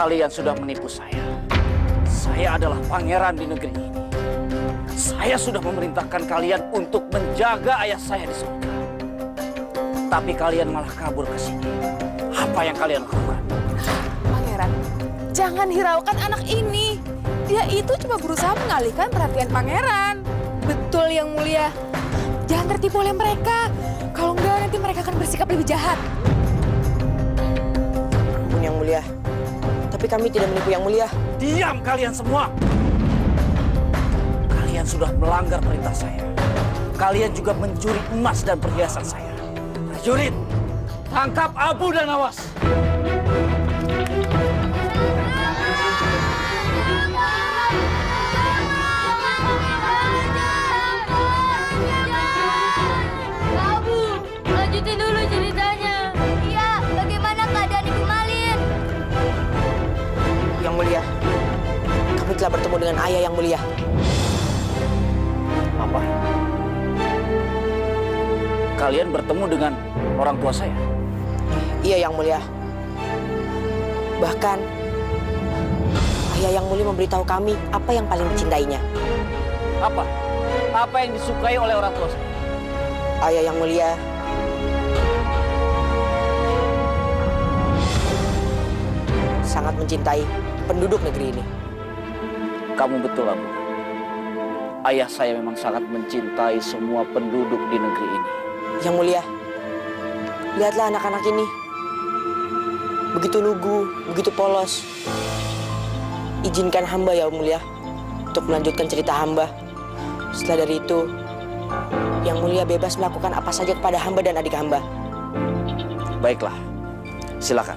Kalian sudah menipu saya. Saya adalah pangeran di negeri ini. Saya sudah memerintahkan kalian untuk menjaga ayah saya di surga. Tapi kalian malah kabur ke sini. Apa yang kalian lakukan? Pangeran, jangan hiraukan anak ini. Dia itu cuma berusaha mengalihkan perhatian pangeran. Betul, Yang Mulia. Jangan tertipu oleh mereka. Kalau enggak, nanti mereka akan bersikap lebih jahat. Yang Mulia. Tapi kami tidak menipu Yang Mulia. Diam kalian semua! Kalian sudah melanggar perintah saya. Kalian juga mencuri emas dan perhiasan saya. Prajurit, tangkap Abu dan Nawas. Abu, lanjutin dulu ceritanya. Iya, bagaimana keadaan Ibu Malin? Yang Mulia, kami telah bertemu dengan ayah Yang Mulia. Apa? Kalian bertemu dengan orang tua saya? Iya, Yang Mulia. Bahkan, ayah Yang Mulia memberitahu kami apa yang paling dicintainya. Apa? Apa yang disukai oleh orang tua saya? Ayah Yang Mulia sangat mencintai penduduk negeri ini. Kamu betul, Abu. Ayah saya memang sangat mencintai semua penduduk di negeri ini. Yang Mulia, lihatlah anak-anak ini. Begitu lugu, begitu polos. Izinkan hamba, ya Mulia, untuk melanjutkan cerita hamba. Setelah dari itu, Yang Mulia bebas melakukan apa saja kepada hamba dan adik hamba. Baiklah, silakan.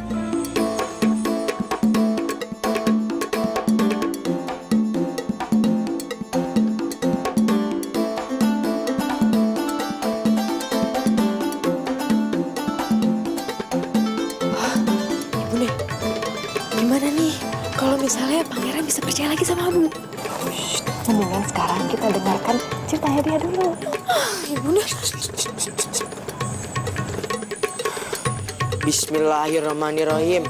Bunda, gimana nih kalau misalnya pangeran bisa percaya lagi sama Abu? Mendingan sekarang kita dengarkan ceritanya dia dulu. Ya Bunda. Bismillahirrahmanirrahim.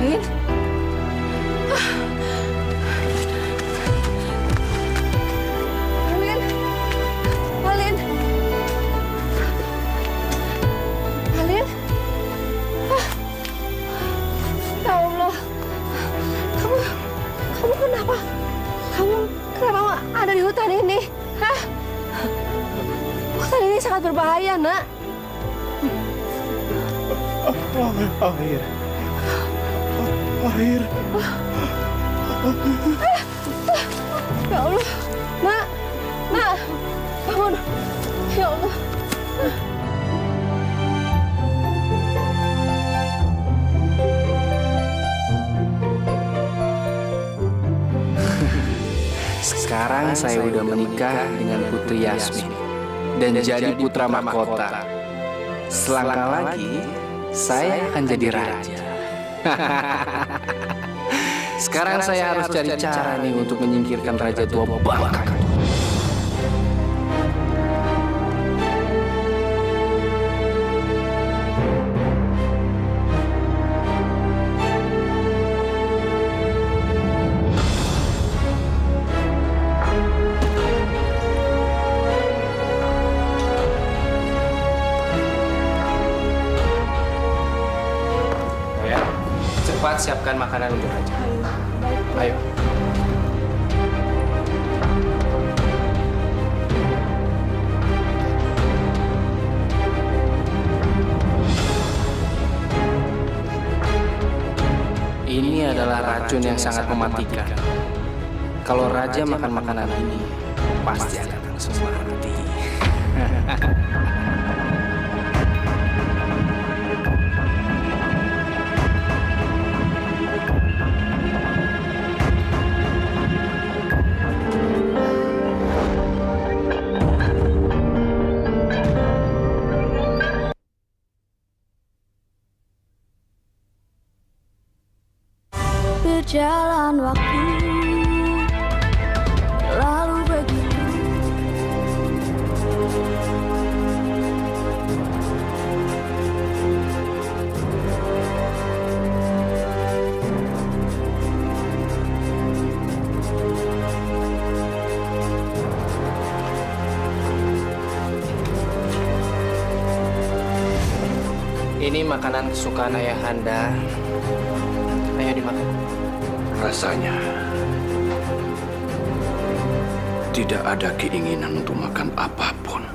Malin. Malin. Malin. Malin. Ya Allah. Kamu kenapa? Kamu kenapa ada di hutan ini? Hah? Hutan ini sangat berbahaya, Nak. Air. Ya Allah. Nak. Nak. Bangun. Ya Allah. Sekarang saya udah menikah dengan Putri Yasmin dan jadi putra mahkota. Selangkah lagi, saya akan jadi raja. Sekarang saya harus cari cara nih untuk menyingkirkan raja tua bangka. Cepat siapkan makanan untuk raja. Ayo. Ini adalah racun yang sangat mematikan. Kalau raja makan makanan ini, pasti akan langsung mati. Jalan waktu lalu begitu. Ini makanan kesukaan ayahanda. Ayo dimakan. Rasanya tidak ada keinginan untuk makan apapun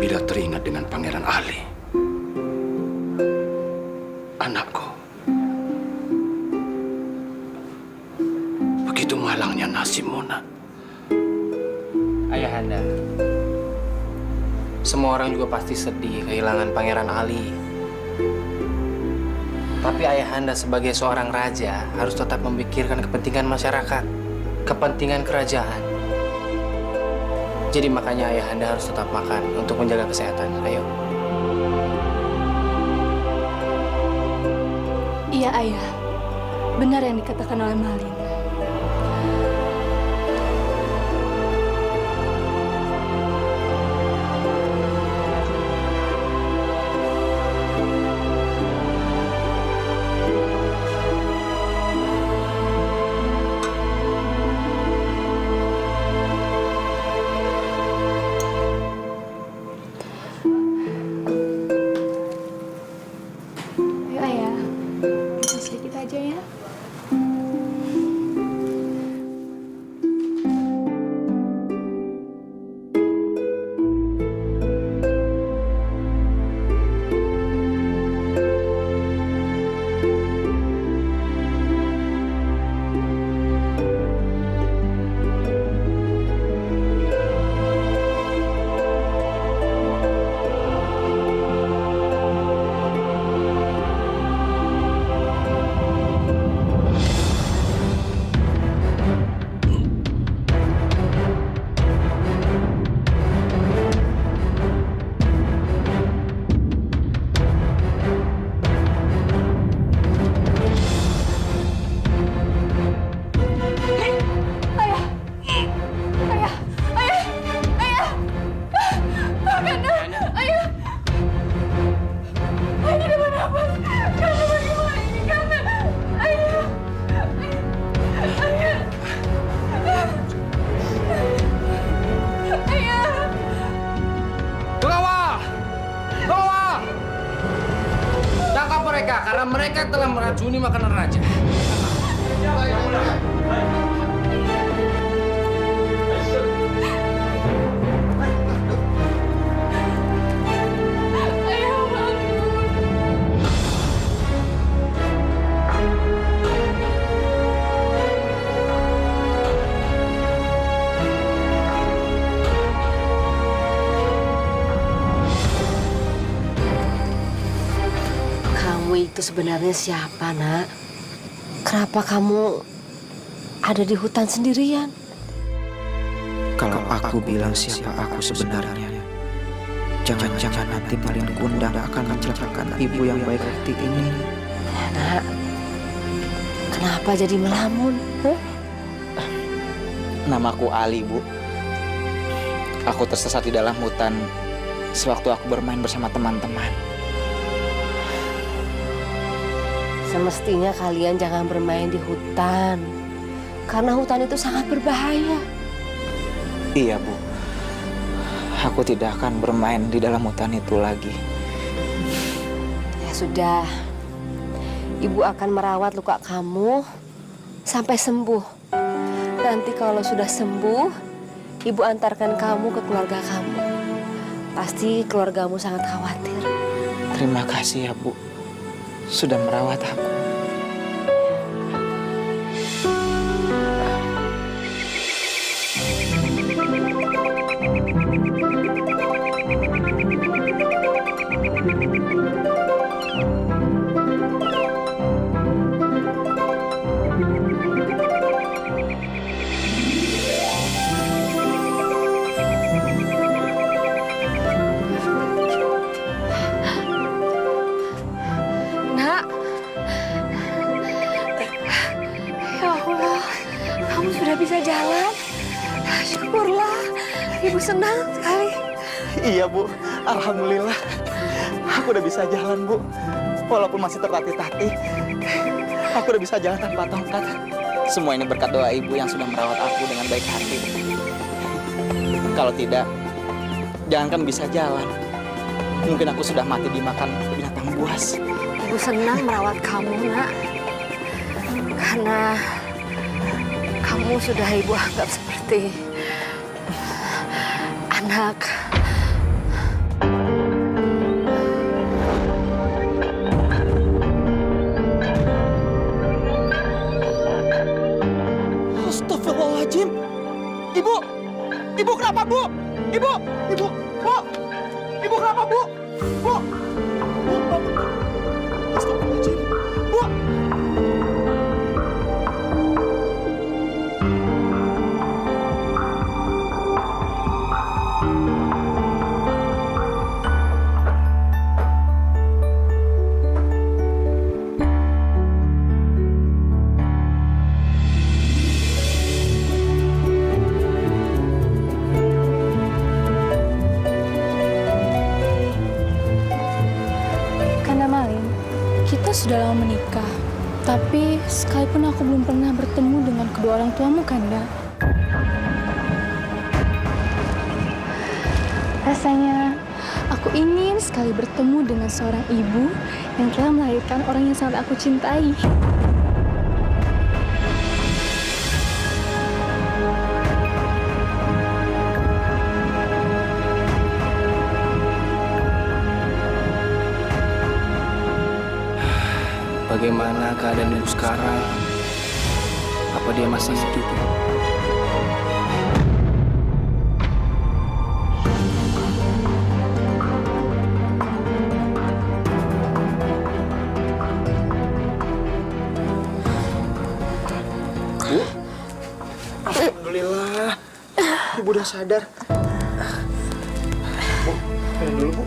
bila teringat dengan Pangeran Ali. Anakku. Begitu malangnya nasibmu, Nak. Ayahanda, semua orang juga pasti sedih kehilangan Pangeran Ali. Tapi ayahanda sebagai seorang raja harus tetap memikirkan kepentingan masyarakat, kepentingan kerajaan. Jadi makanya ayahanda harus tetap makan untuk menjaga kesehatan. Ayo. Iya ayah, benar yang dikatakan oleh Malin. Ayo ayah, makan sedikit aja ya. Karena mereka telah meracuni makanan raja. Itu sebenarnya siapa, Nak? Kenapa kamu ada di hutan sendirian? Kalau aku bilang siapa aku sebenarnya, jangan-jangan nanti Malin Kundang akan mencelakakan ibu yang baik hati ini. Ya, Nak. Kenapa jadi melamun? Huh? Namaku Ali, Bu. Aku tersesat di dalam hutan sewaktu aku bermain bersama teman-teman. Semestinya kalian jangan bermain di hutan. Karena hutan itu sangat berbahaya. Iya, Bu. Aku tidak akan bermain di dalam hutan itu lagi. Ya sudah. Ibu akan merawat luka kamu sampai sembuh. Nanti kalau sudah sembuh, Ibu antarkan kamu ke keluarga kamu. Pasti keluargamu sangat khawatir. Terima kasih ya, Bu. Sudah merawat aku. udah bisa jalan. Syukurlah, Ibu senang sekali. Iya Bu, alhamdulillah. Aku udah bisa jalan Bu, walaupun masih tertatih-tatih. Aku udah bisa jalan tanpa tongkat. Semua ini berkat doa Ibu yang sudah merawat aku dengan baik hati. Kalau tidak, jangankan bisa jalan, mungkin aku sudah mati dimakan binatang buas. Ibu senang merawat kamu, Nak. Karena kamu sudah Ibu anggap seperti anak. Astagfirullahaladzim. Ibu kenapa Bu? Ibu kenapa Bu? Bu. Astagfirullahaladzim. Bu. Sudah lama menikah, tapi sekalipun aku belum pernah bertemu dengan kedua orang tuamu, Kanda. Rasanya aku ingin sekali bertemu dengan seorang ibu yang telah melahirkan orang yang sangat aku cintai. Bagaimana keadaan ibu sekarang? Apa dia masih hidup? Bu, alhamdulillah, Ibu udah sadar. Bu, minum dulu Bu.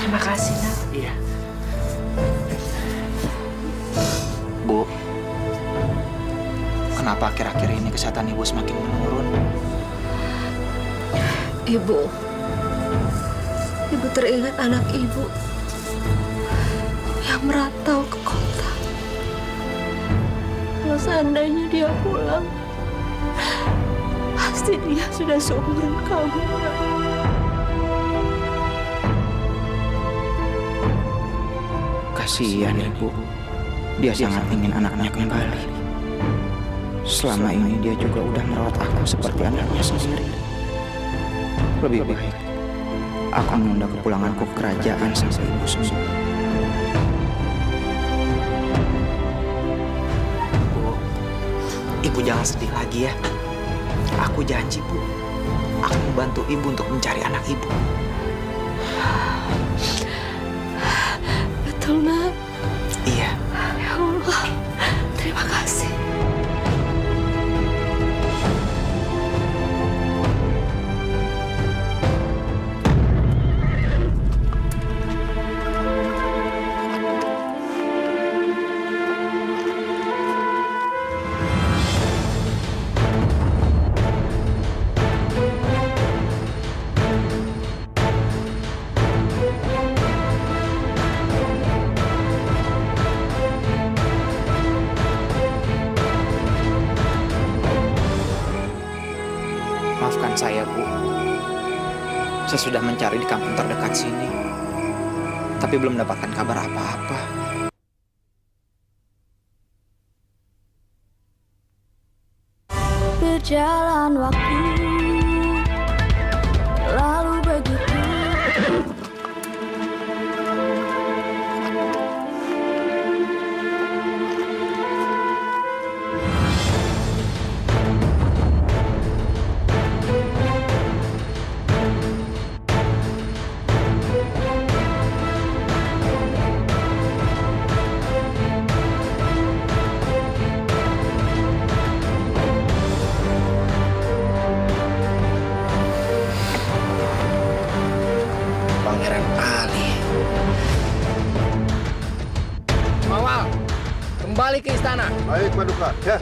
Terima kasih, Nak. Iya. Bu, kenapa akhir-akhir ini kesehatan Ibu semakin menurun? Ibu teringat anak Ibu yang merantau ke kota. Kalau seandainya dia pulang, pasti dia sudah seumuran kamu. Kasihan Ibu, dia sangat ingin anaknya kembali. Selama ini dia juga udah merawat aku seperti anaknya sendiri. Lebih baik aku menunda kepulanganku ke kerajaan sampai Ibu sembuh. Bu, Ibu jangan sedih lagi ya. Aku janji Bu, aku membantu Ibu untuk mencari anak Ibu. Betul, Nak? Iya. Ya Allah, terima kasih. Maafkan saya, Bu. Saya sudah mencari di kampung terdekat sini, tapi belum mendapatkan kabar apa-apa. Berjalan waktu, lalu begitu. Pangeran Ali. Mawal, kembali ke istana. Baik, Paduka. Ya.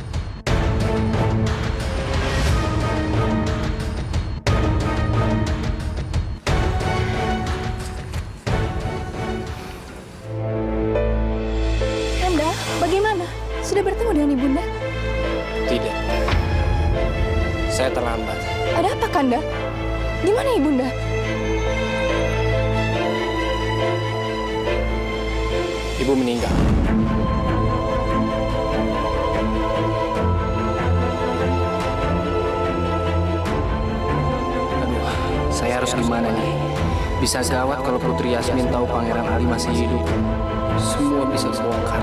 Kanda, bagaimana? Sudah bertemu dengan ibunda? Tidak. Saya terlambat. Ada apa, Kanda? Di mana ibunda? Ibu meninggal. Aduh, saya harus gimana nih? Bisa gawat kalau Putri Yasmin tahu Pangeran Ali masih hidup. Semua bisa terbongkar.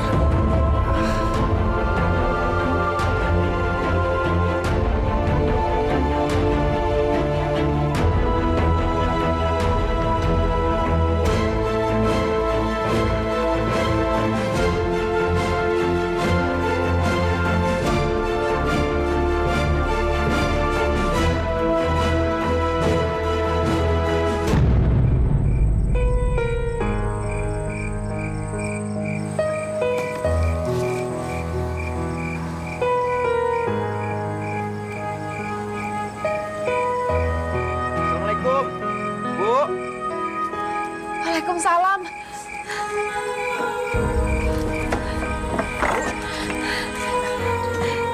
Assalamualaikum, Bu. Waalaikumsalam.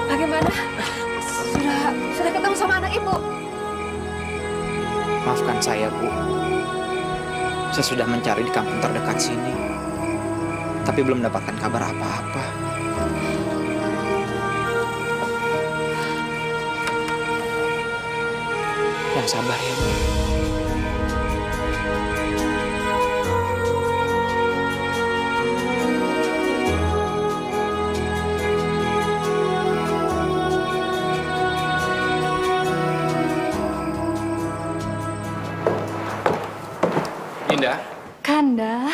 Bagaimana? Sudah ketemu sama anak ibu? Maafkan saya, Bu. Saya sudah mencari di kampung terdekat sini, tapi belum mendapatkan kabar apa-apa. Yang sabar ya, Bu. Indah, Kanda,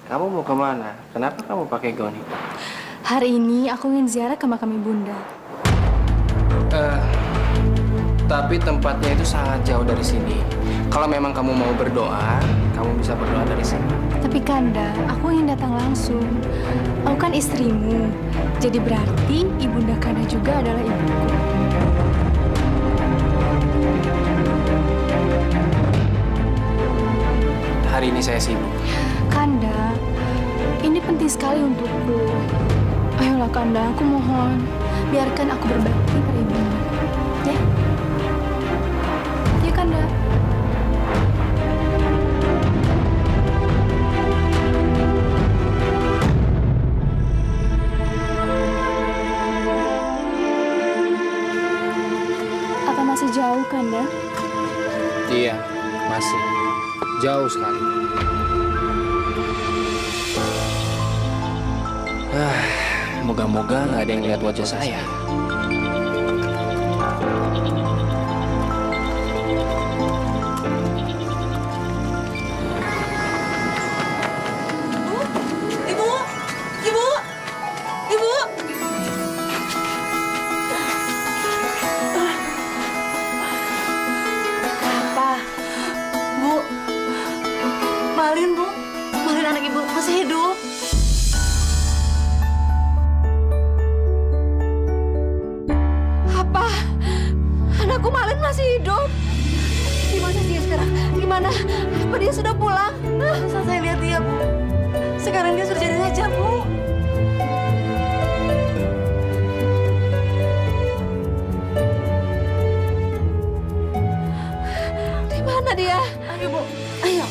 kamu mau kemana? Kenapa kamu pakai gaun hitam? hari ini aku ingin ziarah ke makam ibunda. Tapi tempatnya itu sangat jauh dari sini. Kalau memang kamu mau berdoa, kamu bisa berdoa dari sini. Tapi Kanda, aku ingin datang langsung. Aku kan istrimu, jadi berarti ibunda Kanda juga adalah ibuku. Hari ini saya sibuk. Kanda, ini penting sekali untukku. Ayolah Kanda, aku mohon. Biarkan aku berbakti pada ibunda. Ya? Ya Kanda. Apa masih jauh Kanda? Iya, masih. Jauh sekali. Moga-moga nggak ada yang lihat wajah saya. Ibu! Ibu! Ibu! Apa? Bu? Malin, Bu? Malin anak ibu masih hidup? Apa? Anakku Malin masih hidup? Di mana dia sekarang? Di mana? Apa dia sudah pulang? Saat saya lihat dia, Bu. Sekarang dia sudah jadi raja, Bu. Di mana dia? Ayo, Bu. Ayo.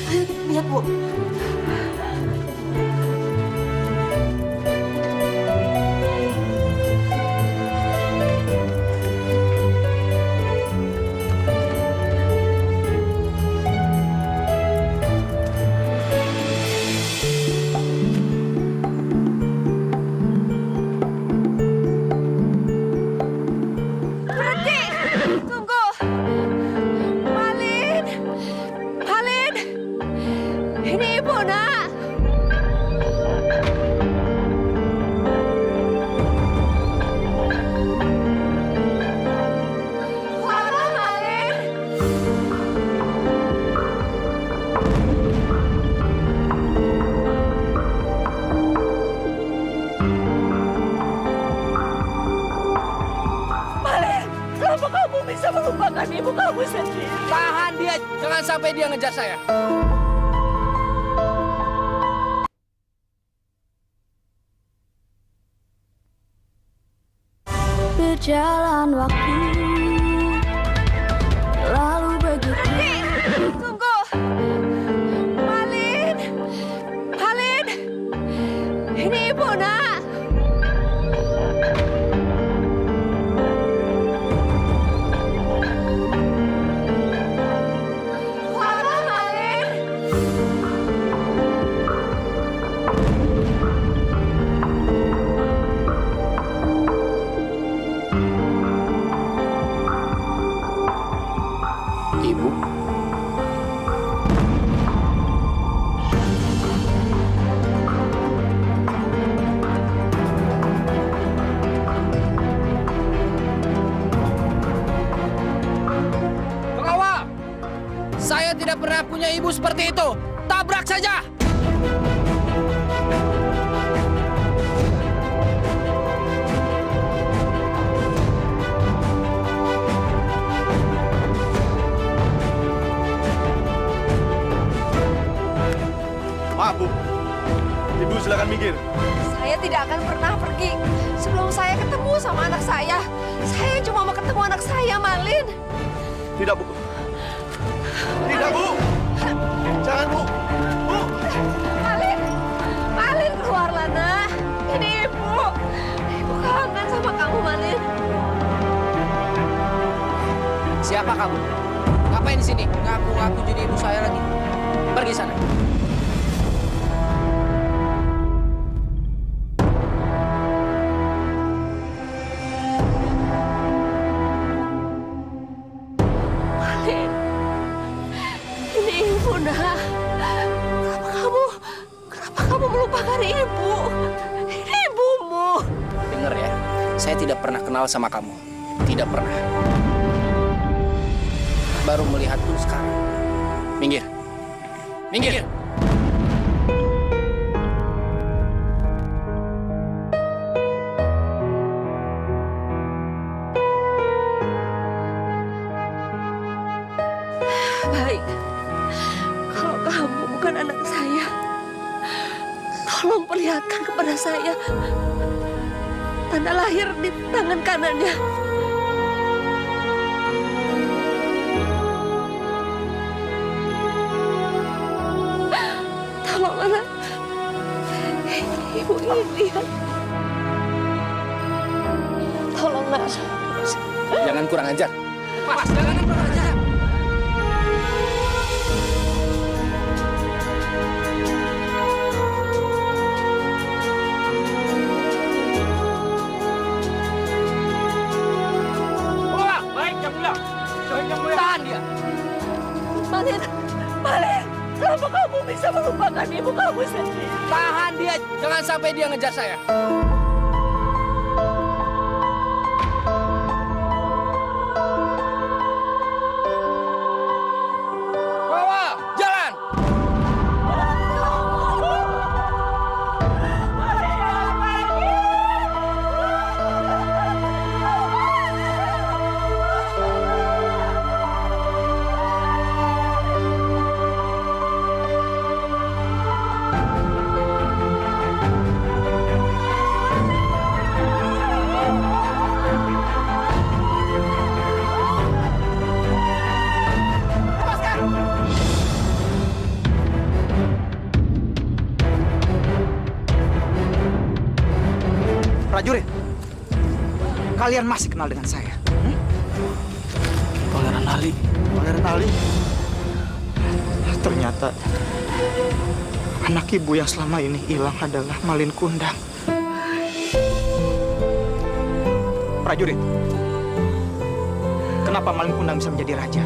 Ayo, lihat, Bu. Berhenti! Tunggu! Malin! Malin! Ini ibu, nak! Lara, Malin! sampai dia ngejar saya. Berjalan waktu lalu begitu. Tunggu. Malin. Malin. Ini ibu, nak. Lara, Malin. Ibu, pengawal, saya tidak pernah punya ibu seperti itu. Tabrak saja. Maaf, Bu. Ibu silakan minggir. Saya tidak akan pernah pergi sebelum saya ketemu sama anak saya. Saya cuma mau ketemu anak saya, Malin. Tidak, Bu. Tidak, Bu. Jangan, Bu. Bu. Malin, Malin keluarlah, nak. Ini ibu. Ibu kangen sama kamu, Malin. Siapa kamu? Ngapain di sini? Ngaku-ngaku jadi ibu saya lagi. Pergi sana. Malin, ini ibu, nak. Kenapa kamu melupakan ibu? Ini ibumu. Dengar ya, saya tidak pernah kenal sama kamu. Tidak pernah. Baru melihat pun sekarang. Minggir. Minggir. Baik, kalau kamu bukan anak saya, tolong perlihatkan kepada saya tanda lahir di tangan kanannya. Tolonglah, ibu ingin lihat. Tolonglah. Jangan kurang ajar. Pas, jangan kurang ajar. Tahan dia. Malin, Malin, kenapa kamu bisa melupakan ibu kamu sendiri? Tahan dia. Jangan sampai dia ngejar saya. Bawa, jalan. Prajurit, kalian masih kenal dengan saya? Pangeran Ali. Pangeran Ali. Ternyata anak ibu yang selama ini hilang adalah Malin Kundang. Prajurit, kenapa Malin Kundang bisa menjadi raja?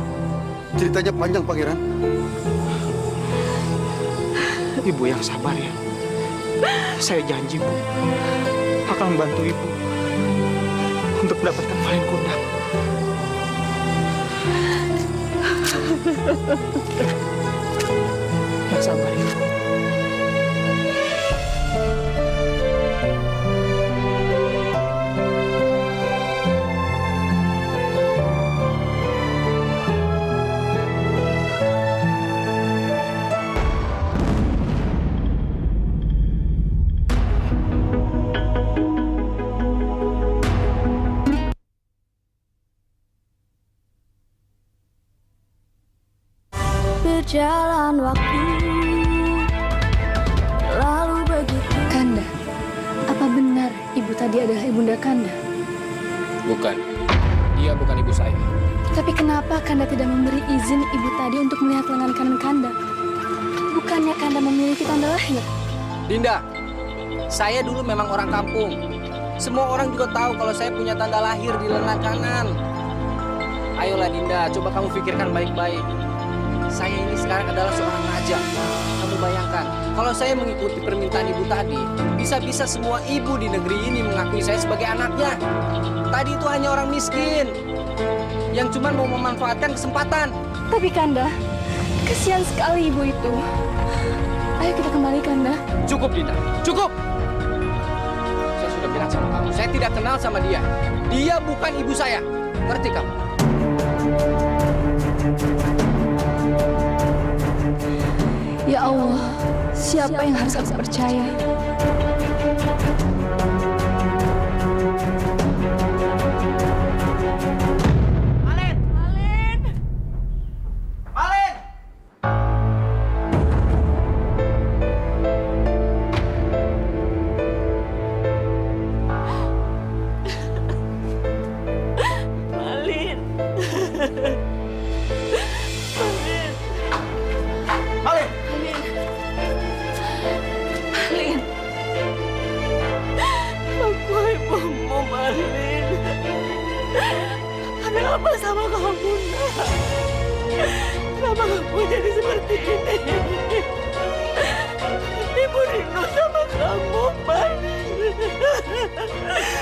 Ceritanya panjang, Pangeran. Ibu yang sabar ya. Saya janji, Bu, akan membantu Ibu untuk mendapatkan Malin Kundang. Yang sabar ya. Berjalan waktu lalu begitu. Kanda, apa benar ibu tadi adalah ibunda Kanda? Bukan. Dia bukan ibu saya. Tapi kenapa Kanda tidak memberi izin ibu tadi untuk melihat lengan kanan Kanda? Bukannya Kanda memiliki tanda lahir? Dinda, saya dulu memang orang kampung. Semua orang juga tahu kalau saya punya tanda lahir di lengan kanan. Ayolah Dinda, coba kamu pikirkan baik-baik. Saya ini sekarang adalah seorang raja. Kamu bayangkan, kalau saya mengikuti permintaan ibu tadi, bisa-bisa semua ibu di negeri ini mengakui saya sebagai anaknya. Tadi itu hanya orang miskin yang cuma mau memanfaatkan kesempatan. Tapi Kanda, kesian sekali ibu itu. Ayo kita kembali Kanda. Cukup Dinda, cukup. Saya sudah bilang sama kamu, saya tidak kenal sama dia. Dia bukan ibu saya. Ngerti kamu? Ya Allah, siapa yang harus aku percaya? Apa sama kamu, Nak? Kenapa kamu jadi seperti ini? Ibu rindu sama kamu, Malin.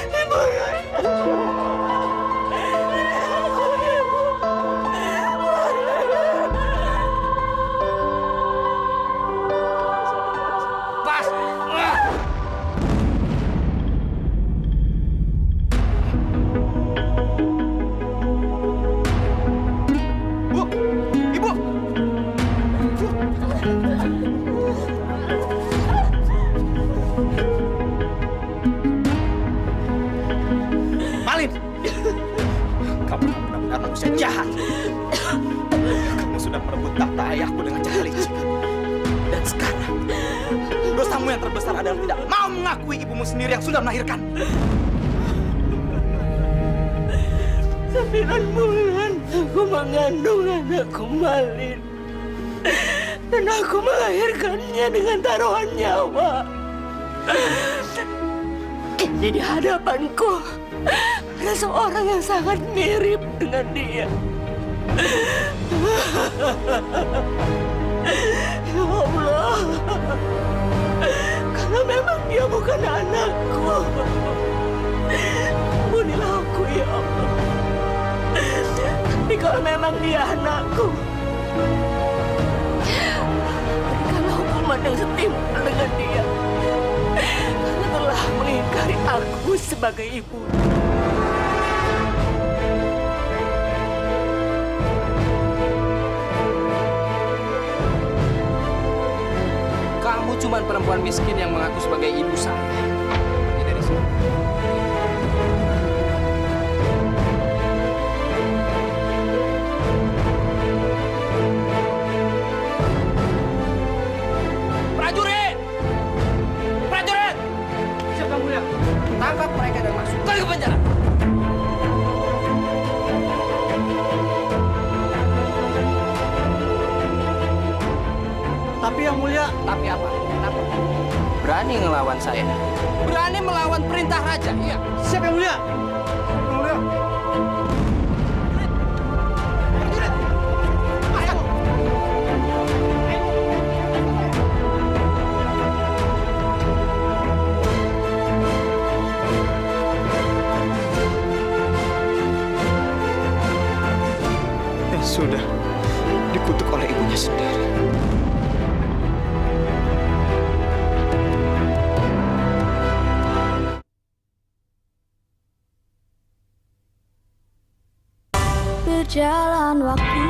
Ibu rindu. Kamu benar-benar manusia jahat. Kamu sudah merebut tahta ayahku dengan cara licik. Dan sekarang, dosamu yang terbesar adalah tidak mau mengakui ibumu sendiri yang sudah melahirkan. 9 bulan aku mengandung anakku Malin. Dan aku melahirkannya dengan taruhan nyawa. Kini di hadapanku ada seorang yang sangat mirip dengan dia. Ya Allah, kalau memang dia bukan anakku, ampunilah aku ya Allah. Tapi kalau memang dia anakku, berikanlah hukuman yang setimpal dengan dia, karena telah mengingkari aku sebagai ibu. Kamu cuma perempuan miskin yang mengaku sebagai ibu saya. Pergi dari sini. Prajurit! Prajurit! Siapa yang mulia? Tangkap mereka dan masukkan ke penjara. Tapi yang mulia, tapi apa? Kenapa? Berani ngelawan saya? Berani melawan perintah raja? Iya. siapa yang mulia? Yang mulia. Sudah dikutuk oleh ibunya sendiri. Berjalan waktu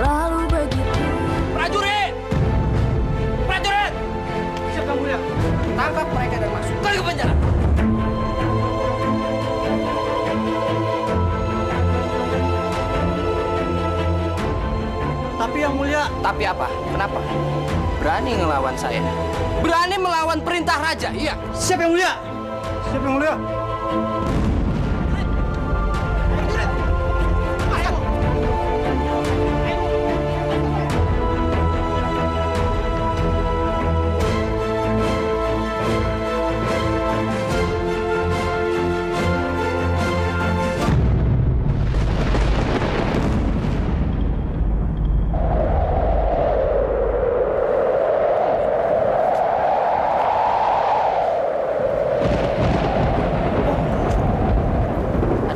lalu begitu. Prajurit! Prajurit! Siapa yang mulia? Tangkap mereka dan masukkan ke penjara. Tapi apa? Kenapa? Berani ngelawan saya? Berani melawan perintah raja? Iya. Siapa yang mulia? Siapa yang mulia?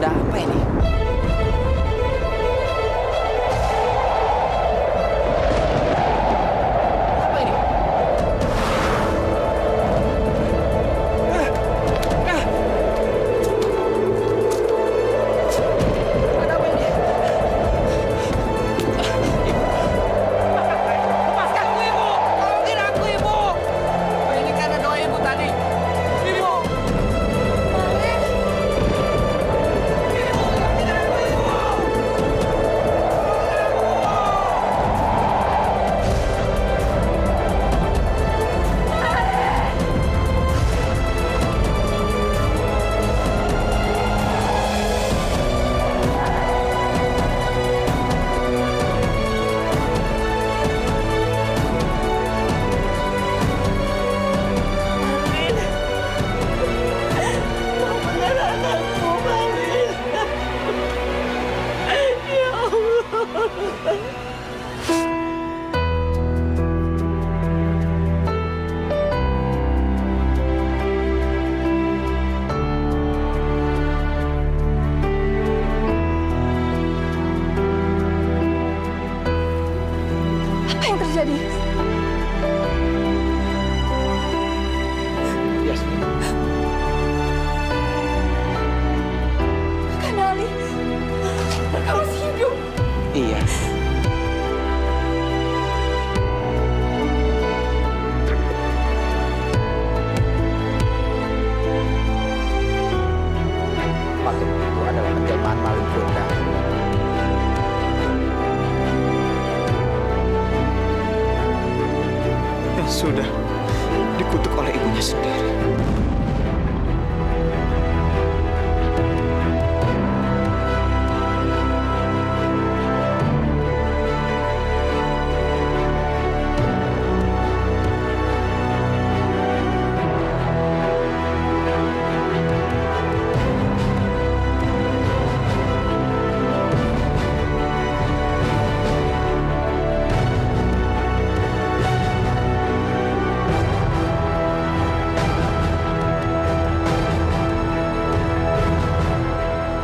Ada apa ini? Apa ini? Ada apa ini? Ibu. Lepaskan aku, Ibu! Tolongin aku, Ibu! Ini karena doa Ibu tadi. Ibu! Apa yang terjadi? Yasmin. Kanali, kamu masih hidup. Iya. Patung itu adalah penjelmaan maling Gondang. yang sudah dikutuk oleh ibunya sendiri.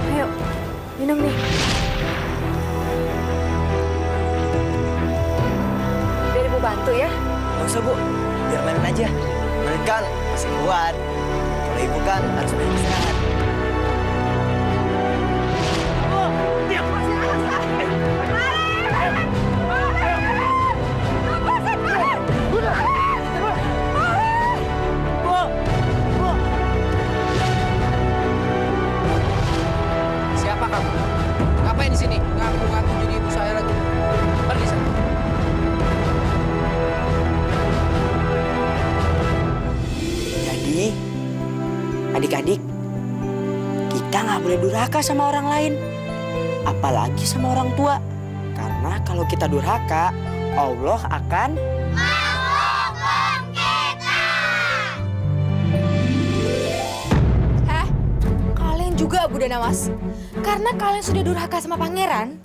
Ayo, minum nih. Biar ibu bantu ya. Nggak usah, Bu. Biar mainin aja. Mainin kan masih kuat. Kalau ibu kan harus banyak istirahat. Siapa kamu? Ngapain di sini? Ngaku-ngaku jadi ibu saya lagi. Pergi sana. Jadi, adik-adik, kita nggak boleh durhaka sama orang lain. Apalagi sama orang tua. Karena kalau kita durhaka, Allah akan Kalian juga Bunda Nawas. Karena kalian sudah durhaka sama pangeran,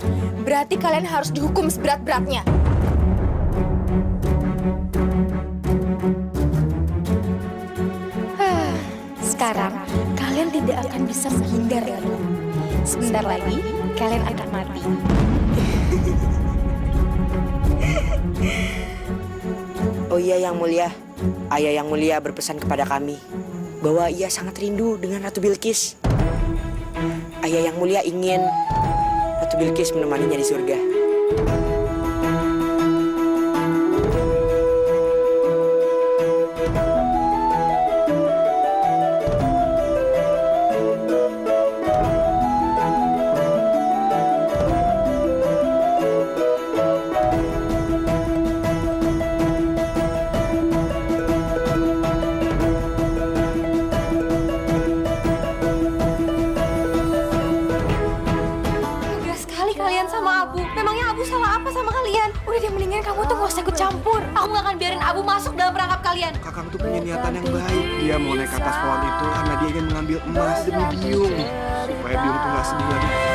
berarti kalian harus dihukum seberat-beratnya. Sekarang kalian tidak akan bisa menghindar lagi. Sebentar lagi kalian akan mati. Oh iya yang mulia, Ayah yang mulia berpesan kepada kami bahwa ia sangat rindu dengan Ratu Bilqis. Ayah yang mulia ingin Ratu Bilqis menemaninya di surga. Prabu masuk dalam perangkap kalian? Kakang tuh punya niatan yang baik. Dia mau naik ke atas pohon itu karena dia ingin mengambil emas demi Biung. Supaya Biung tuh gak sedih lagi.